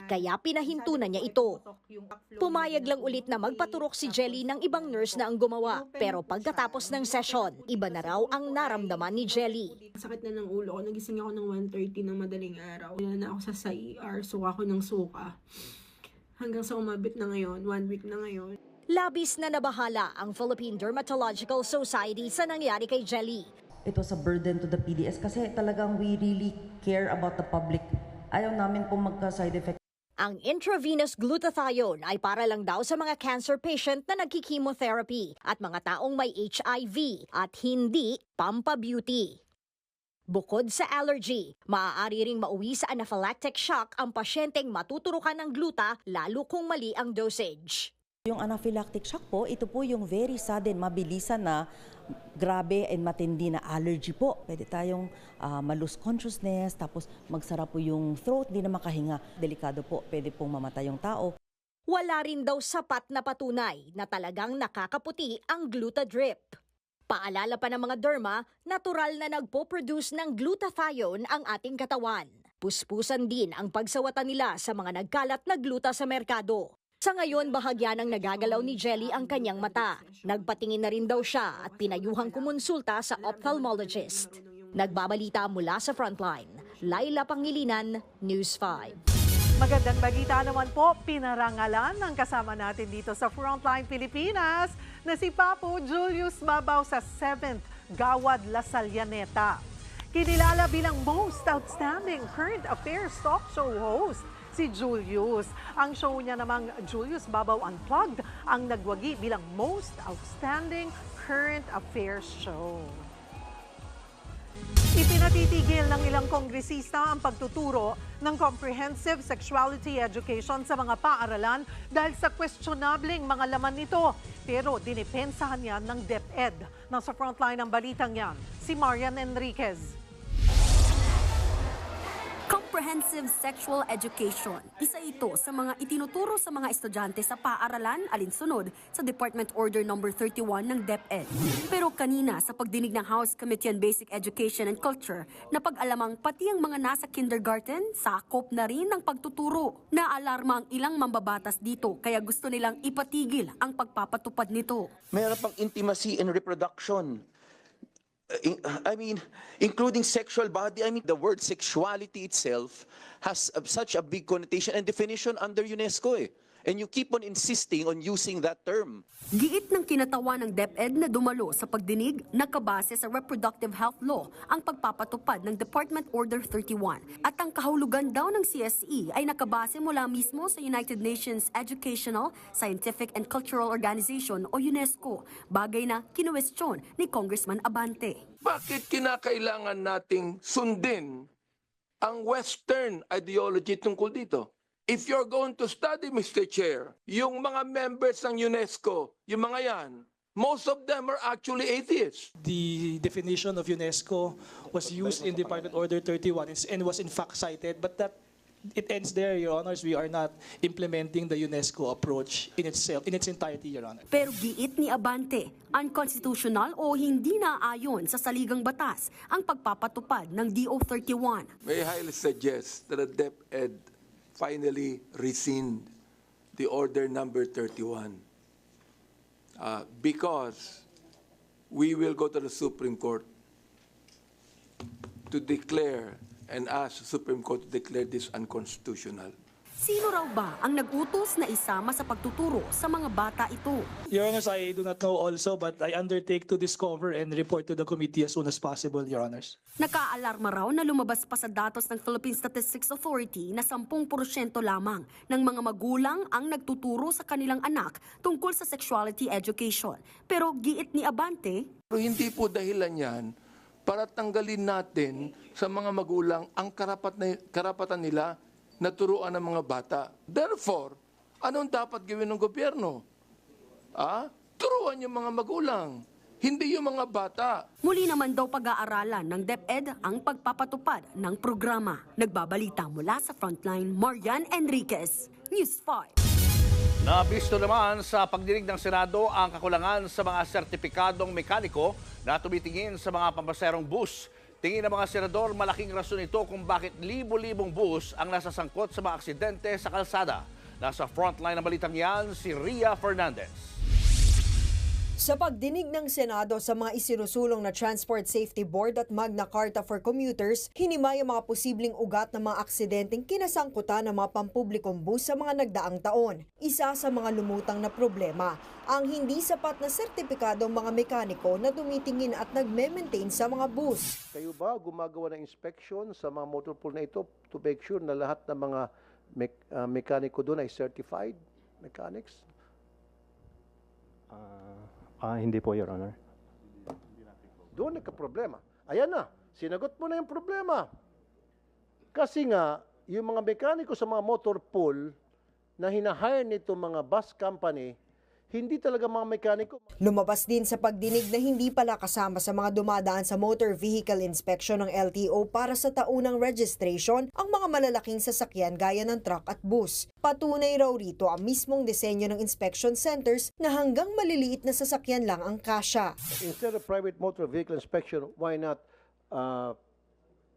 Kaya pinahinto na niya ito. Pumayag lang ulit na magpaturok si Jelly ng ibang nurse na ang gumawa. Pero pagkatapos ng session, iba na raw ang naramdaman ni Jelly. Sakit na ng ulo ko. Nagising ako ng 1:30 ng madaling araw. Wala na ako sa ER, suka ko ng suka. Hanggang sa umabot na ngayon, 1 week na ngayon. Labis na nabahala ang Philippine Dermatological Society sa nangyari kay Jelly. It was a burden to the PDS kasi talagang we really care about the public. Ayaw namin pong magka-side effect. Ang intravenous glutathione ay para lang daw sa mga cancer patient na nagki-chemotherapy at mga taong may HIV at hindi pampabeauty. Bukod sa allergy, maaari ring mauwi sa anaphylactic shock ang pasyenteng matuturukan ng gluta lalo kung mali ang dosage. Yung anaphylactic shock po, ito po yung very sudden, mabilisan na grabe and matindi na allergy po. Pwede tayong ma-lose consciousness, tapos magsara po yung throat, di na makahinga. Delikado po, pwede pong mamatay yung tao. Wala rin daw sapat na patunay na talagang nakakaputi ang glutadrip. Paalala pa ng mga derma, natural na nagpo-produce ng glutathione ang ating katawan. Puspusan din ang pagsawatan nila sa mga nagkalat na gluta sa merkado. Sa ngayon, bahagya ng nagagalaw ni Jelly ang kanyang mata. Nagpatingin na rin daw siya at pinayuhang kumonsulta sa ophthalmologist. Nagbabalita mula sa Frontline, Laila Pangilinan, News 5. Magandang balita naman po, pinarangalan ng kasama natin dito sa Frontline Pilipinas na si Papo Julius Babaw sa 7th Gawad La Sallaneta. Kinilala bilang Most Outstanding Current Affairs Talk Show host si Julius. Ang show niya namang Julius Babaw Unplugged ang nagwagi bilang Most Outstanding Current Affairs Show. Ipinatitigil ng ilang kongresista ang pagtuturo ng comprehensive sexuality education sa mga paaralan dahil sa questionableng mga laman nito. Pero dinipensahan yan ng DepEd. Nasa frontline ng balitang yan, si Marian Enriquez. Comprehensive Sexual Education. Isa ito sa mga itinuturo sa mga estudyante sa paaralan alinsunod sa Department Order No. 31 ng DepEd. Pero kanina sa pagdinig ng House Committee on Basic Education and Culture, napag-alamang pati ang mga nasa kindergarten, sakop na rin ng pagtuturo. Naalarma ang ilang mambabatas dito kaya gusto nilang ipatigil ang pagpapatupad nito. Mayroon pang intimacy and reproduction. Including sexual body. The word sexuality itself has such a big connotation and definition under UNESCO. And you keep on insisting on using that term. Giit ng kinatawan ng DepEd na dumalo sa pagdinig, nakabase sa reproductive health law ang pagpapatupad ng Department Order 31. At ang kahulugan daw ng CSE ay nakabase mula mismo sa United Nations Educational, Scientific and Cultural Organization o UNESCO, bagay na kinuwestiyon ni Congressman Abante. Bakit kinakailangan nating sundin ang Western ideology tungkol dito? If you're going to study, Mr. Chair, yung mga members ng UNESCO, yung mga yan, most of them are actually atheists. The definition of UNESCO was used in Department Order 31 and was in fact cited, but that it ends there, Your Honors. We are not implementing the UNESCO approach in its entirety, Your Honor. Pero giit ni Abante, unconstitutional o hindi naayon sa saligang batas ang pagpapatupad ng DO 31. May I highly suggest that the DepEd finally rescind the Order number 31 because we will go to the Supreme Court to declare and ask the Supreme Court to declare this unconstitutional. Sino raw ba ang nag-utos na isama sa pagtuturo sa mga bata ito? Your Honors, I do not know also, but I undertake to discover and report to the committee as soon as possible, Your Honors. Nakaalarma raw na lumabas pa sa datos ng Philippine Statistics Authority na 10% lamang ng mga magulang ang nagtuturo sa kanilang anak tungkol sa sexuality education. Pero giit ni Abante, pero hindi po dahilan yan para tanggalin natin sa mga magulang ang karapatan nila na turuan ng mga bata. Therefore, anong dapat gawin ng gobyerno? Turuan yung mga magulang, hindi yung mga bata. Muli naman daw pag-aaralan ng DepEd ang pagpapatupad ng programa. Nagbabalita mula sa Frontline, Marian Enriquez, News 5. Nabisto naman sa pagdinig ng Senado ang kakulangan sa mga sertipikadong mekaniko na tumitingin sa mga pampaserong bus. Tingin ng mga senador, malaking rason ito kung bakit libo-libong bus ang nasasangkot sa mga aksidente sa kalsada. Nasa frontline ng balitang yan, si Ria Fernandez. Sa pagdinig ng Senado sa mga isinusulong na Transport Safety Board at Magna Carta for Commuters, hinimay ang mga posibleng ugat ng mga aksidenteng kinasangkutan ng mga pampublikong bus sa mga nagdaang taon. Isa sa mga lumutang na problema, ang hindi sapat na sertipikadong mga mekaniko na tumitingin at nagme-maintain sa mga bus. Kayo ba gumagawa ng inspection sa mga motor pool na ito to make sure na lahat ng mga mekaniko doon ay certified mechanics? Hindi po, Your Honor. Doon nagka-problema. Ayan na, sinagot mo na yung problema. Kasi nga, yung mga mekaniko sa mga motor pool na hinahire nito mga bus company, hindi talaga mga mekaniko. Lumabas din sa pagdinig na hindi pala kasama sa mga dumadaan sa motor vehicle inspection ng LTO para sa taunang registration ang mga malalaking sasakyan gaya ng truck at bus. Patunay raw rito ang mismong disenyo ng inspection centers na hanggang maliliit na sasakyan lang ang kasya. Instead of private motor vehicle inspection, why not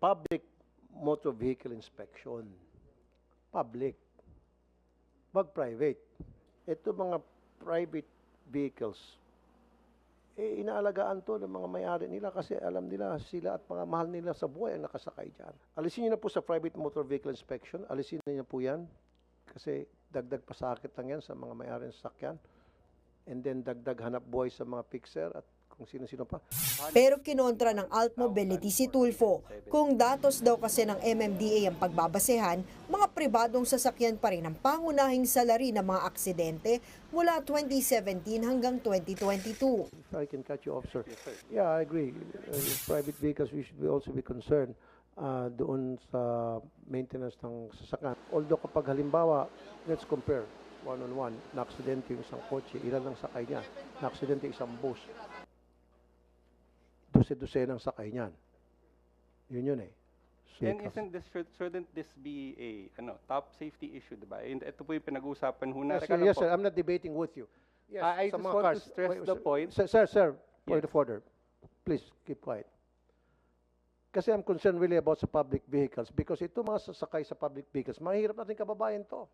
public motor vehicle inspection? Public. Wag private. Ito mga private vehicles, inaalagaan to ng mga may-ari nila kasi alam nila sila at mga mahal nila sa buhay ang nakasakay dyan. Alisin niyo na po sa private motor vehicle inspection, alisin niyo po yan kasi dagdag pasakit lang yan sa mga may-ari ng sasakyan and then dagdag hanap buhay sa mga fixer at kung sino-sino pa. Pero kinontra ng Alt Mobility si Tulfo. Kung datos daw kasi ng MMDA ang pagbabasehan, mga pribadong sasakyan pa rin ang pangunahing salari ng mga aksidente mula 2017 hanggang 2022. If I can cut you off, sir. Yeah, I agree. Private vehicles, we should also be concerned doon sa maintenance ng sasakyan. Although kapag halimbawa, let's compare one-on-one, na-aksidente yung isang kotse, ilan ang sakay niya? Na-aksidente isang bus. 12 ng sakay niyan. Yun eh. And shouldn't this be a top safety issue, diba? And ito po yung pinag-uusapan ho na. Yes, sir. I'm not debating with you. Yes, I just want to stress the point. Sir, point of order. Please, keep quiet. Kasi I'm concerned really about sa public vehicles because ito mga sasakay sa public vehicles, mahirap natin kababayan to.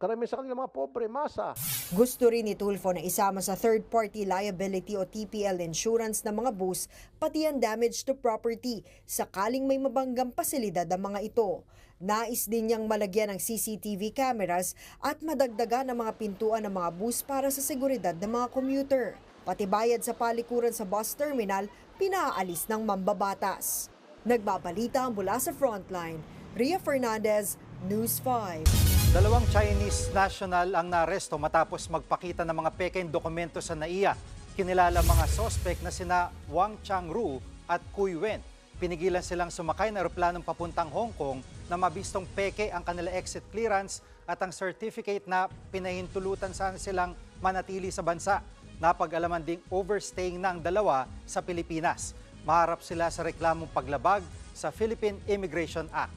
Karamihan sa kanila mga pobre, masa. Gusto rin ni Tulfo na isama sa third-party liability o TPL insurance ng mga bus, pati ang damage to property, sakaling may mabanggang pasilidad ang mga ito. Nais din niyang malagyan ng CCTV cameras at madagdagan ang mga pintuan ng mga bus para sa seguridad ng mga commuter. Pati bayad sa palikuran sa bus terminal, pinaalis ng mambabatas. Nagbabalita mula sa Frontline, Ria Fernandez, News 5. 2 Chinese national ang naaresto matapos magpakita ng mga pekeng dokumento sa NAIA. Kinilala mga sospek na sina Wang Changru at Cui Wen. Pinigilan silang sumakay na eroplanong papuntang Hong Kong na mabistong peke ang kanila exit clearance at ang certificate na pinahintulutan sana silang manatili sa bansa. Napag-alaman ding overstaying ng dalawa sa Pilipinas. Maharap sila sa reklamong paglabag sa Philippine Immigration Act.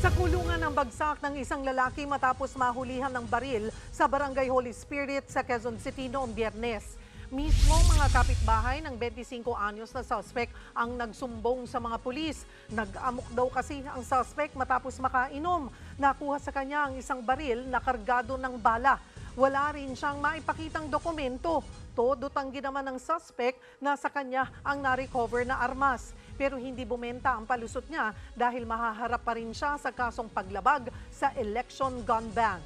Sa kulungan ng bagsak ng isang lalaki matapos mahulihan ng baril sa Barangay Holy Spirit sa Quezon City noong Biyernes. Mismo mga kapitbahay ng 25 anyos na suspect ang nagsumbong sa mga pulis. Nag-amok daw kasi ang suspect matapos makainom. Nakuha sa kanya ang isang baril na kargado ng bala. Wala rin siyang maipakitang dokumento. Todo tanggi naman ng suspect na sa kanya ang na-recover na armas. Pero hindi bumenta ang palusot niya dahil mahaharap pa rin siya sa kasong paglabag sa election gun ban.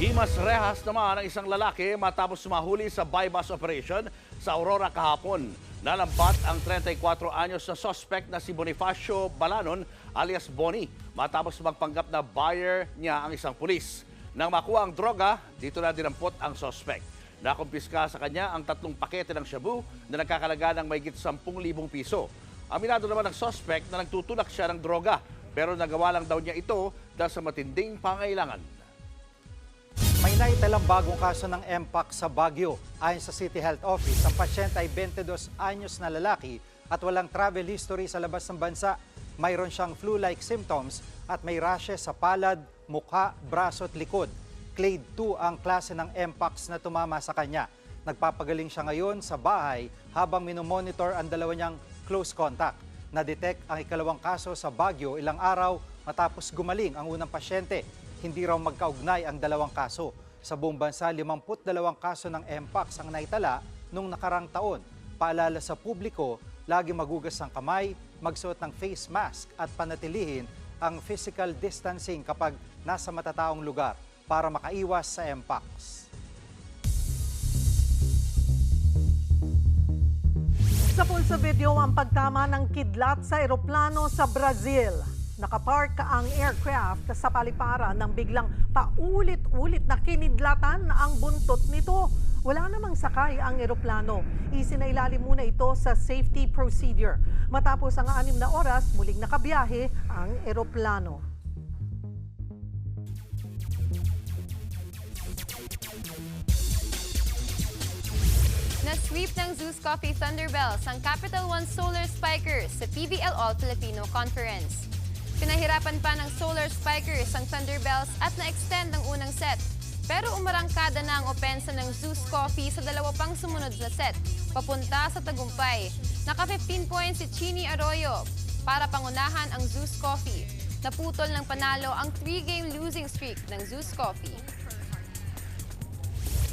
Himas rehas naman ang isang lalaki matapos mahuli sa buy-bus operation sa Aurora kahapon. Nalambat ang 34 anyos na suspect na si Bonifacio Balanon alias Bonnie matapos magpanggap na buyer niya ang isang pulis. Nang makuha ang droga, dito na dinampot ang suspect. Nakumpiska sa kanya ang 3 pakete ng shabu na nagkakalaga ng mahigit 10,000 piso. Aminado naman ng suspect na nagtutulak siya ng droga pero nagawa lang daw niya ito dahil sa matinding pangailangan. May naitalang bagong kaso ng Mpox sa Baguio. Ayon sa City Health Office, ang pasyente ay 22 anyos na lalaki at walang travel history sa labas ng bansa. Mayroon siyang flu-like symptoms at may rashes sa palad, mukha, braso at likod. Clade 2 ang klase ng Mpox na tumama sa kanya. Nagpapagaling siya ngayon sa bahay habang minomonitor ang dalawa niyang close contact. Na-detect ang ikalawang kaso sa Baguio ilang araw matapos gumaling ang unang pasyente. Hindi raw magkaugnay ang dalawang kaso. Sa buong bansa, 52 kaso ng Mpox ang naitala noong nakarang taon. Paalala sa publiko, lagi magugas ang kamay, magsuot ng face mask at panatilihin ang physical distancing kapag nasa matataong lugar para makaiwas sa Mpox. Sa pulsa video ang pagtama ng kidlat sa eroplano sa Brazil. Nakapark ang aircraft sa paliparan nang biglang paulit-ulit na kinidlatan ang buntot nito. Wala namang sakay ang eroplano. Isinailalim muna ito sa safety procedure. Matapos ang 6 na oras, muling nakabiyahe ang eroplano. Na-sweep ng Zeus Coffee Thunderbells ang Capital One Solar Spikers sa PBL All-Filipino Conference. Pinahirapan pa ng Solar Spikers ang Thunderbells at na-extend ang unang set. Pero umarangkada na ang opensa ng Zeus Coffee sa 2 pang sumunod na set, papunta sa tagumpay. Naka-15 points si Chini Arroyo para pangunahan ang Zeus Coffee. Naputol ng panalo ang 3-game losing streak ng Zeus Coffee.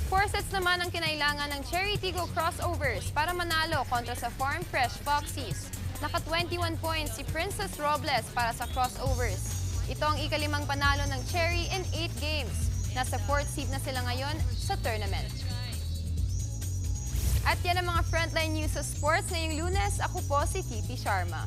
4 sets naman ang kinailangan ng Cherry Tigo crossovers para manalo kontra sa Farm Fresh Foxies. Naka-21 points si Princess Robles para sa crossovers. Ito ang ika-5 panalo ng Cherry in 8 games. Nasa 4th seed na sila ngayon sa tournament. At yan ang mga frontline news sa sports ngayong Lunes. Ako po si Titi Sharma.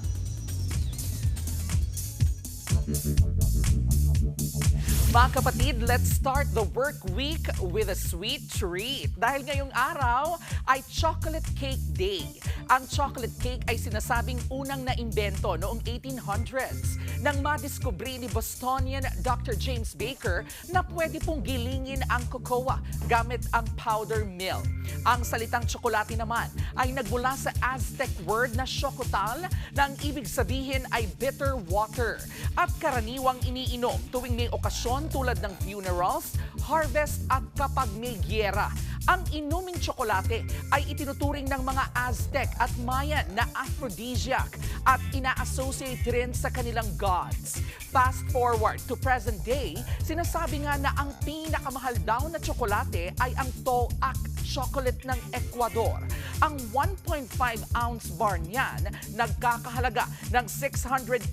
Mga kapatid, let's start the work week with a sweet treat. Dahil ngayong araw ay Chocolate Cake Day. Ang chocolate cake ay sinasabing unang naimbento noong 1800s nang madiskubri ni Bostonian Dr. James Baker na pwede pong gilingin ang cocoa gamit ang powder mill. Ang salitang tsokolate naman ay nagmula sa Aztec word na xocotal na ang ibig sabihin ay bitter water at karaniwang iniinom tuwing may okasyon tulad ng funerals, harvest at kapag may giyera. Ang inuming tsokolate ay itinuturing ng mga Aztec at Mayan na aphrodisiac at ina-associate rin sa kanilang gods. Fast forward to present day, sinasabi nga na ang pinakamahal daw na tsokolate ay ang Toac chocolate ng Ecuador. Ang 1.5-ounce bar niyan nagkakahalaga ng $685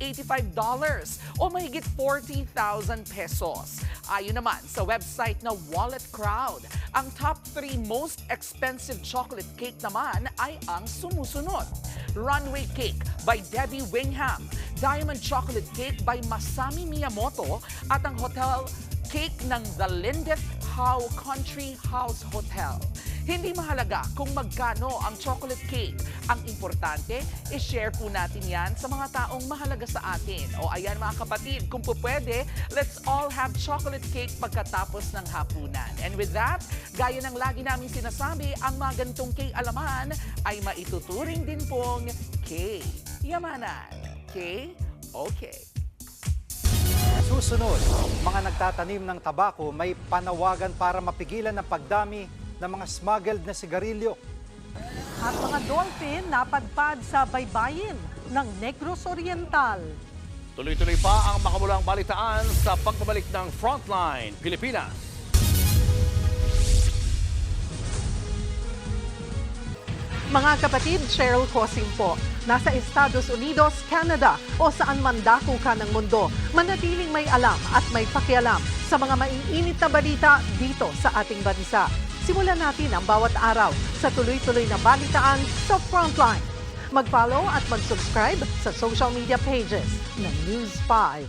o mahigit 40,000 pesos. Ayon naman sa website na Wallet Crowd, ang top 3 most expensive chocolate cake naman ay ang sumusunod. Runway Cake by Debbie Wingham, Diamond Chocolate Cake by Masami Miyamoto at ang hotel cake ng The Lindith Howe Country House Hotel. Hindi mahalaga kung magkano ang chocolate cake. Ang importante, i-share po natin yan sa mga taong mahalaga sa atin. O ayan mga kapatid, kung po pwede, let's all have chocolate cake pagkatapos ng hapunan. And with that, gaya ng lagi namin sinasabi, ang mga ganitong cake alaman ay maituturing din pong K-yamanan. K? Okay. Susunod, mga nagtatanim ng tabako may panawagan para mapigilan ang pagdami ng mga smuggled na sigarilyo. At mga dolphin napadpad sa baybayin ng Negros Oriental. Tuloy-tuloy pa ang makamulang balitaan sa pagbabalik ng Frontline Pilipinas. Mga kapatid, Cheryl Cosing po. Nasa Estados Unidos, Canada o saan man dako ka ng mundo, manatiling may alam at may pakialam sa mga maiinit na balita dito sa ating bansa. Simulan natin ang bawat araw sa tuloy-tuloy na balitaan sa Frontline. Mag-follow at mag-subscribe sa social media pages ng News 5.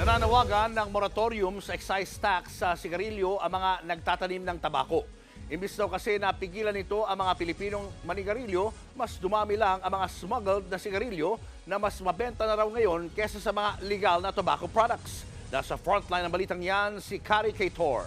Nananawagan ng moratorium sa excise tax sa sigarilyo ang mga nagtatanim ng tabako. Imbis daw kasi napigilan nito ang mga Pilipinong manigarilyo, mas dumami lang ang mga smuggled na sigarilyo na mas mabenta na raw ngayon kesa sa mga legal na tobacco products. Nasa frontline ng balitang yan, si Kari Kator.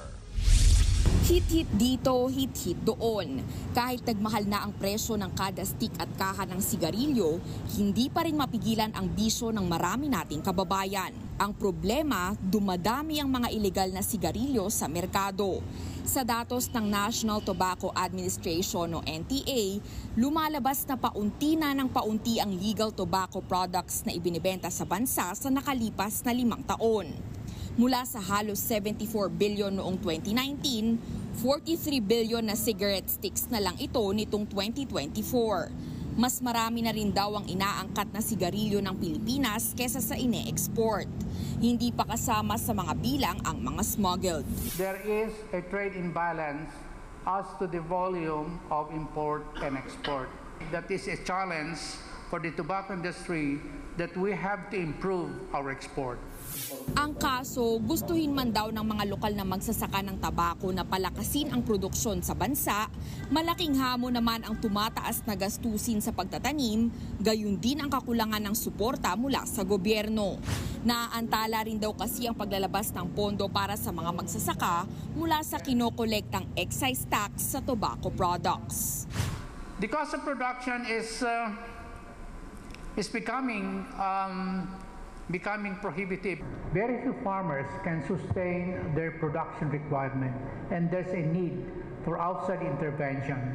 Hit-hit dito, hit-hit doon. Kahit nagmahal na ang presyo ng kada stick at kaha ng sigarilyo, hindi pa rin mapigilan ang bisyo ng marami nating kababayan. Ang problema, dumadami ang mga ilegal na sigarilyo sa merkado. Sa datos ng National Tobacco Administration o NTA, lumalabas na paunti ng paunti ang legal tobacco products na ibinibenta sa bansa sa nakalipas na 5 taon. Mula sa halos 74 billion noong 2019, 43 billion na cigarette sticks na lang ito nitong 2024. Mas marami na rin daw ang inaangkat na sigarilyo ng Pilipinas kesa sa ine-export. Hindi pa kasama sa mga bilang ang mga smuggled. There is a trade imbalance as to the volume of import and export. That is a challenge for the tobacco industry that we have to improve our export. Ang kaso, gustuhin man daw ng mga lokal na magsasaka ng tabako na palakasin ang produksyon sa bansa, malaking hamon naman ang tumataas na gastusin sa pagtatanim, gayon din ang kakulangan ng suporta mula sa gobyerno. Naaantala rin daw kasi ang paglalabas ng pondo para sa mga magsasaka mula sa kinokolektang excise tax sa tobacco products. The cost of production is becoming prohibitive. Very few farmers can sustain their production requirement, and there's a need for outside intervention.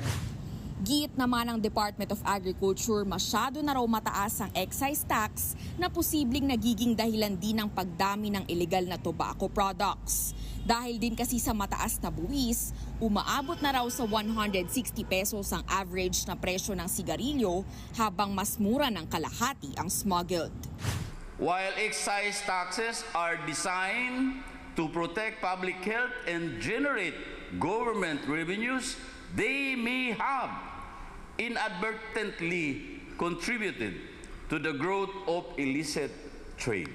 Giit naman ng Department of Agriculture, masyado na raw mataas ang excise tax na posibleng nagiging dahilan din ng pagdami ng illegal na tobacco products. Dahil din kasi sa mataas na buwis, umaabot na raw sa 160 pesos ang average na presyo ng sigarilyo habang mas mura ng kalahati ang smuggled. While excise taxes are designed to protect public health and generate government revenues, they may have inadvertently contributed to the growth of illicit trade,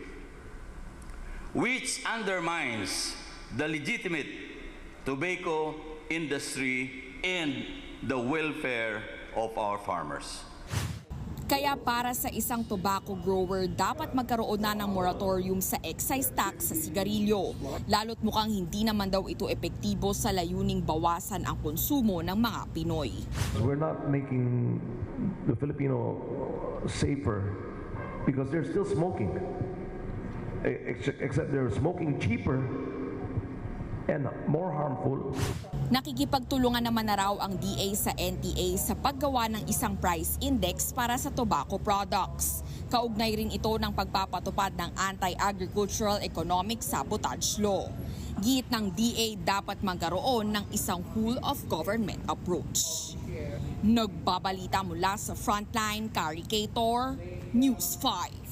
which undermines the legitimate tobacco industry and the welfare of our farmers. Kaya para sa isang tobacco grower, dapat magkaroon na ng moratorium sa excise tax sa sigarilyo. Lalo't mukhang hindi naman daw ito epektibo sa layuning bawasan ang konsumo ng mga Pinoy. We're not making the Filipino safer because they're still smoking. Except they're smoking cheaper and more harmful. Nakikipagtulungan naman na raw ang DA sa NTA sa paggawa ng isang price index para sa tobacco products. Kaugnay rin ito ng pagpapatupad ng Anti-Agricultural Economic Sabotage Law. Giit ng DA dapat magkaroon ng isang whole-of-government approach. Nagbabalita mula sa Frontline, Kari Cator, News 5.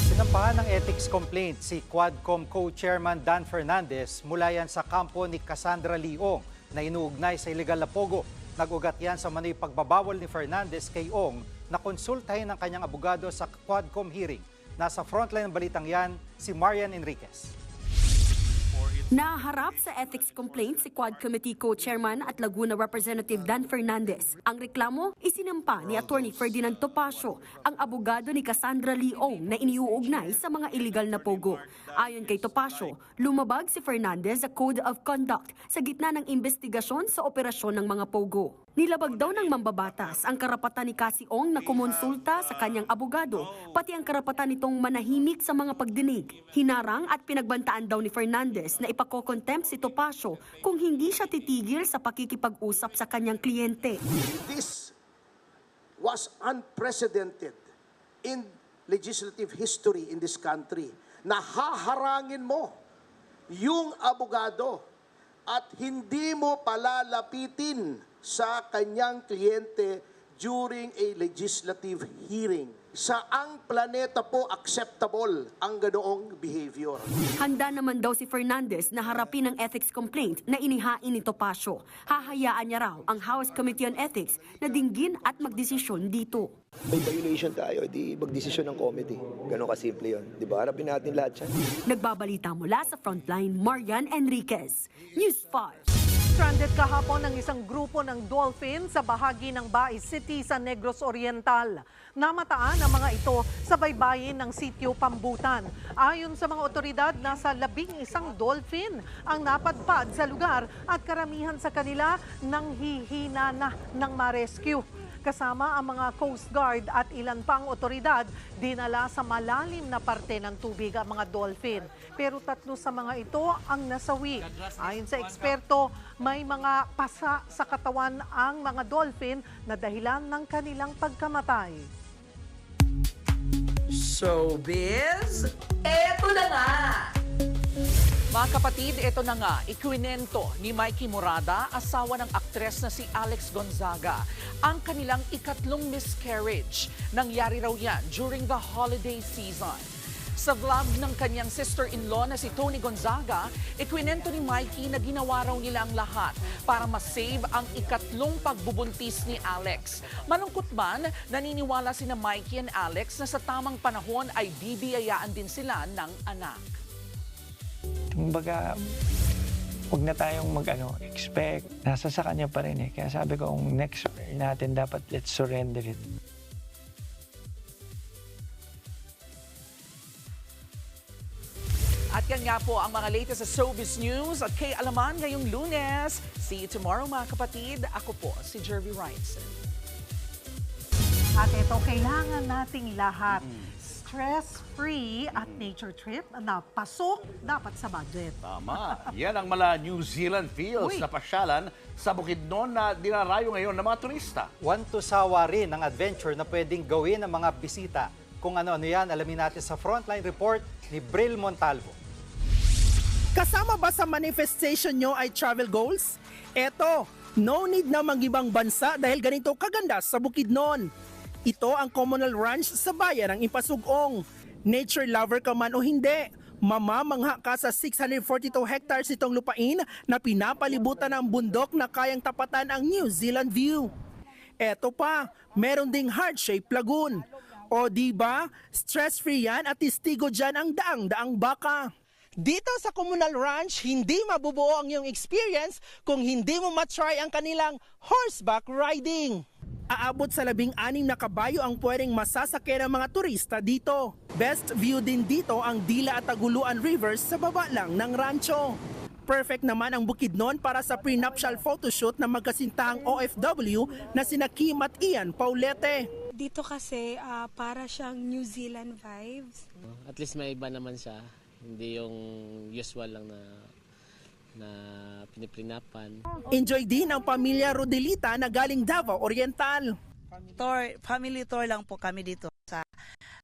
Sinampahan ng ethics complaint si Quadcom co-chairman Dan Fernandez mula yan sa kampo ni Cassandra Leong na inuugnay sa illegal na pogo. Nag-ugat yan sa manoy pagbabawal ni Fernandez kay Ong na konsultahin ng kanyang abogado sa Quadcom hearing. Nasa frontline ng balitang yan si Marian Enriquez. Naharap sa ethics complaint si Quad Committee Co-Chairman at Laguna Representative Dan Fernandez. Ang reklamo, isinampa ni Attorney Ferdinand Topacio, ang abogado ni Cassandra Leong na iniuugnay sa mga illegal na pogo. Ayon kay Topacio, lumabag si Fernandez sa Code of Conduct sa gitna ng investigasyon sa operasyon ng mga pogo. Nilabag daw ng mambabatas ang karapatan ni Cassie Ong na kumonsulta sa kanyang abogado, pati ang karapatan nitong manahimik sa mga pagdinig. Hinarang at pinagbantaan daw ni Fernandez na ipakokontempt si Topacio kung hindi siya titigil sa pakikipag-usap sa kanyang kliyente. This was unprecedented in legislative history in this country na haharangin mo yung abogado at hindi mo palalapitin sa kanyang kliyente during a legislative hearing. Saang planeta po acceptable ang ganoong behavior? Handa naman daw si Fernandez na harapin ang ethics complaint na inihain ni Topacio. Hahayaan niya raw ang House Committee on Ethics na dinggin at magdesisyon dito. May violation tayo, di magdesisyon ng committee. Ganon kasimple yun. Di ba? Harapin natin lahat yan. Nagbabalita mula sa Frontline, Marian Enriquez, News 5. Stranded kahapon ang isang grupo ng dolphin sa bahagi ng Baez City sa Negros Oriental. Namataan ang mga ito sa baybayin ng sitio Pambutan. Ayon sa mga otoridad, nasa 11 dolphin ang napadpad sa lugar at karamihan sa kanila nang hihina na ng ma-rescue. Kasama ang mga Coast Guard at ilan pang otoridad, dinala sa malalim na parte ng tubig ang mga dolphin. Pero 3 sa mga ito ang nasawi. Ayon sa eksperto, may mga pasa sa katawan ang mga dolphin na dahilan ng kanilang pagkamatay. Showbiz, eto na nga! Mga kapatid, ito na nga, ikwinento ni Mikey Morada, asawa ng aktres na si Alex Gonzaga, ang kanilang ikatlong miscarriage. Nangyari raw yan during the holiday season. Sa vlog ng kanyang sister-in-law na si Tony Gonzaga, ikwinento ni Mikey na ginawa raw nila ang lahat para masave ang ikatlong pagbubuntis ni Alex. Malungkot man, naniniwala sina Mikey and Alex na sa tamang panahon ay bibiyayaan din sila ng anak. Kumbaga, huwag na tayong expect. Nasa sa kanya pa rin eh. Kaya sabi ko, ang next natin dapat, let's surrender it. At yan nga po ang mga latest sa showbiz news at kay Alaman ngayong Lunes. See you tomorrow mga kapatid. Ako po si Jervy Wrightson. At ito, kailangan nating lahat stress-free at nature trip na pasok dapat sa budget. Tama. Yan ang mala New Zealand feels na pasyalan sa Bukidnon na dinarayo ngayon ng mga turista. Want to sawa rin ang adventure na pwedeng gawin ng mga bisita. Kung ano-ano yan, alamin natin sa Frontline Report ni Bril Montalvo. Kasama ba sa manifestation nyo ay travel goals? Eto, no need na mag-ibang bansa dahil ganito kaganda sa Bukidnon. Ito ang communal ranch sa bayan ng Impasugong. Nature lover ka man o hindi, mamamangha ka sa 642 hectares itong lupain na pinapalibutan ng bundok na kayang tapatan ang New Zealand view. Eto pa, meron ding heart-shaped lagoon. O di ba? Stress-free yan at testigo dyan ang daang-daang baka. Dito sa Communal Ranch, hindi mabubuo ang iyong experience kung hindi mo matry ang kanilang horseback riding. Aabot sa 16 na kabayo ang pwedeng masasakyan ng mga turista dito. Best view din dito ang Dila at Taguluan Rivers sa baba lang ng rancho. Perfect naman ang Bukidnon para sa prenuptial photoshoot ng magkasintahang OFW na sina Kim at Ian Paulete. Dito kasi para siyang New Zealand vibes. At least may iba naman siya. Hindi yung usual lang na piniprinapan. Enjoy din ang pamilya Rodelita na galing Davao Oriental. Family tour lang po kami dito sa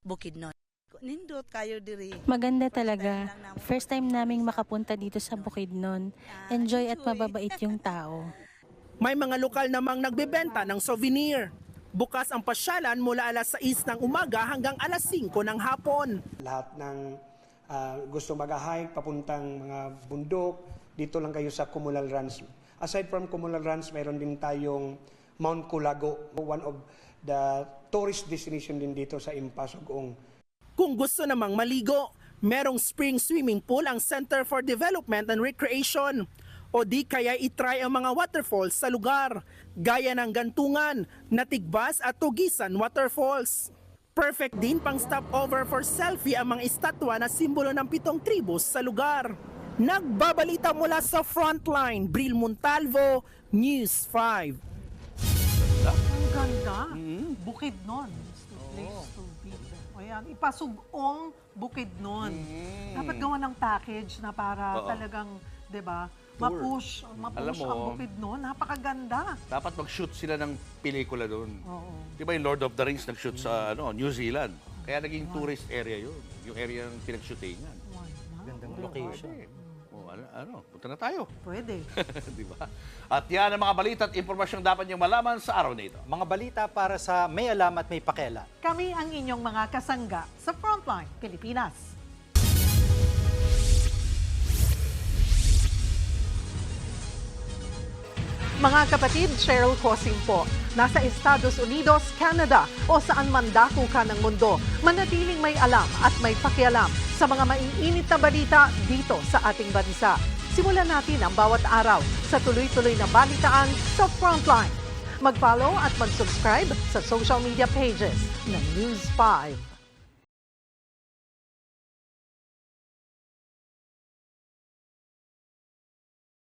Bukidnon. Nindot kayo diri. Maganda talaga. First time naming makapunta dito sa Bukidnon. Enjoy at mababait yung tao. May mga lokal namang nagbebenta ng souvenir. Bukas ang pasyalan mula alas 6 ng umaga hanggang alas 5 ng hapon. Lahat ng gusto mag-hike, papuntang mga bundok, dito lang kayo sa Communal Ranch. Aside from Communal Ranch, mayroon din tayong Mount Culago, one of the tourist destination din dito sa Impasugong. Kung gusto namang maligo, merong spring swimming pool ang Center for Development and Recreation. O di kaya itry ang mga waterfalls sa lugar, gaya ng Gantungan, Natigbas at Tugisan Waterfalls. Perfect din pang stopover for selfie ang mga estatwa na simbolo ng 7 tribus sa lugar. Nagbabalita mula sa Frontline, Bril Montalvo, News 5. Ang ganda. Bukidnon. Place to be. Ayan, ipasugong Bukidnon. Dapat gawa ng package na para talagang, 'di ba? Ma-push ang Bukidnon. Napakaganda. Dapat mag-shoot sila ng pelikula doon. Oo. Di ba yung Lord of the Rings nag-shoot sa New Zealand? Kaya naging tourist area yun. Yung area ng pinag-shootingan. Gandang location. Punta na tayo. Pwede. Di ba? At yan ang mga balita at impormasyong dapat niyong malaman sa araw na ito. Mga balita para sa may alam at may pakialam. Kami ang inyong mga kasangga sa Frontline, Pilipinas. Mga kapatid, Cheryl Cosing po. Nasa Estados Unidos, Canada o saan man dako ka ng mundo, manatiling may alam at may pakialam sa mga maiinit na balita dito sa ating bansa. Simulan natin ang bawat araw sa tuloy-tuloy na balitaan sa Frontline. Mag-follow at mag-subscribe sa social media pages ng News 5.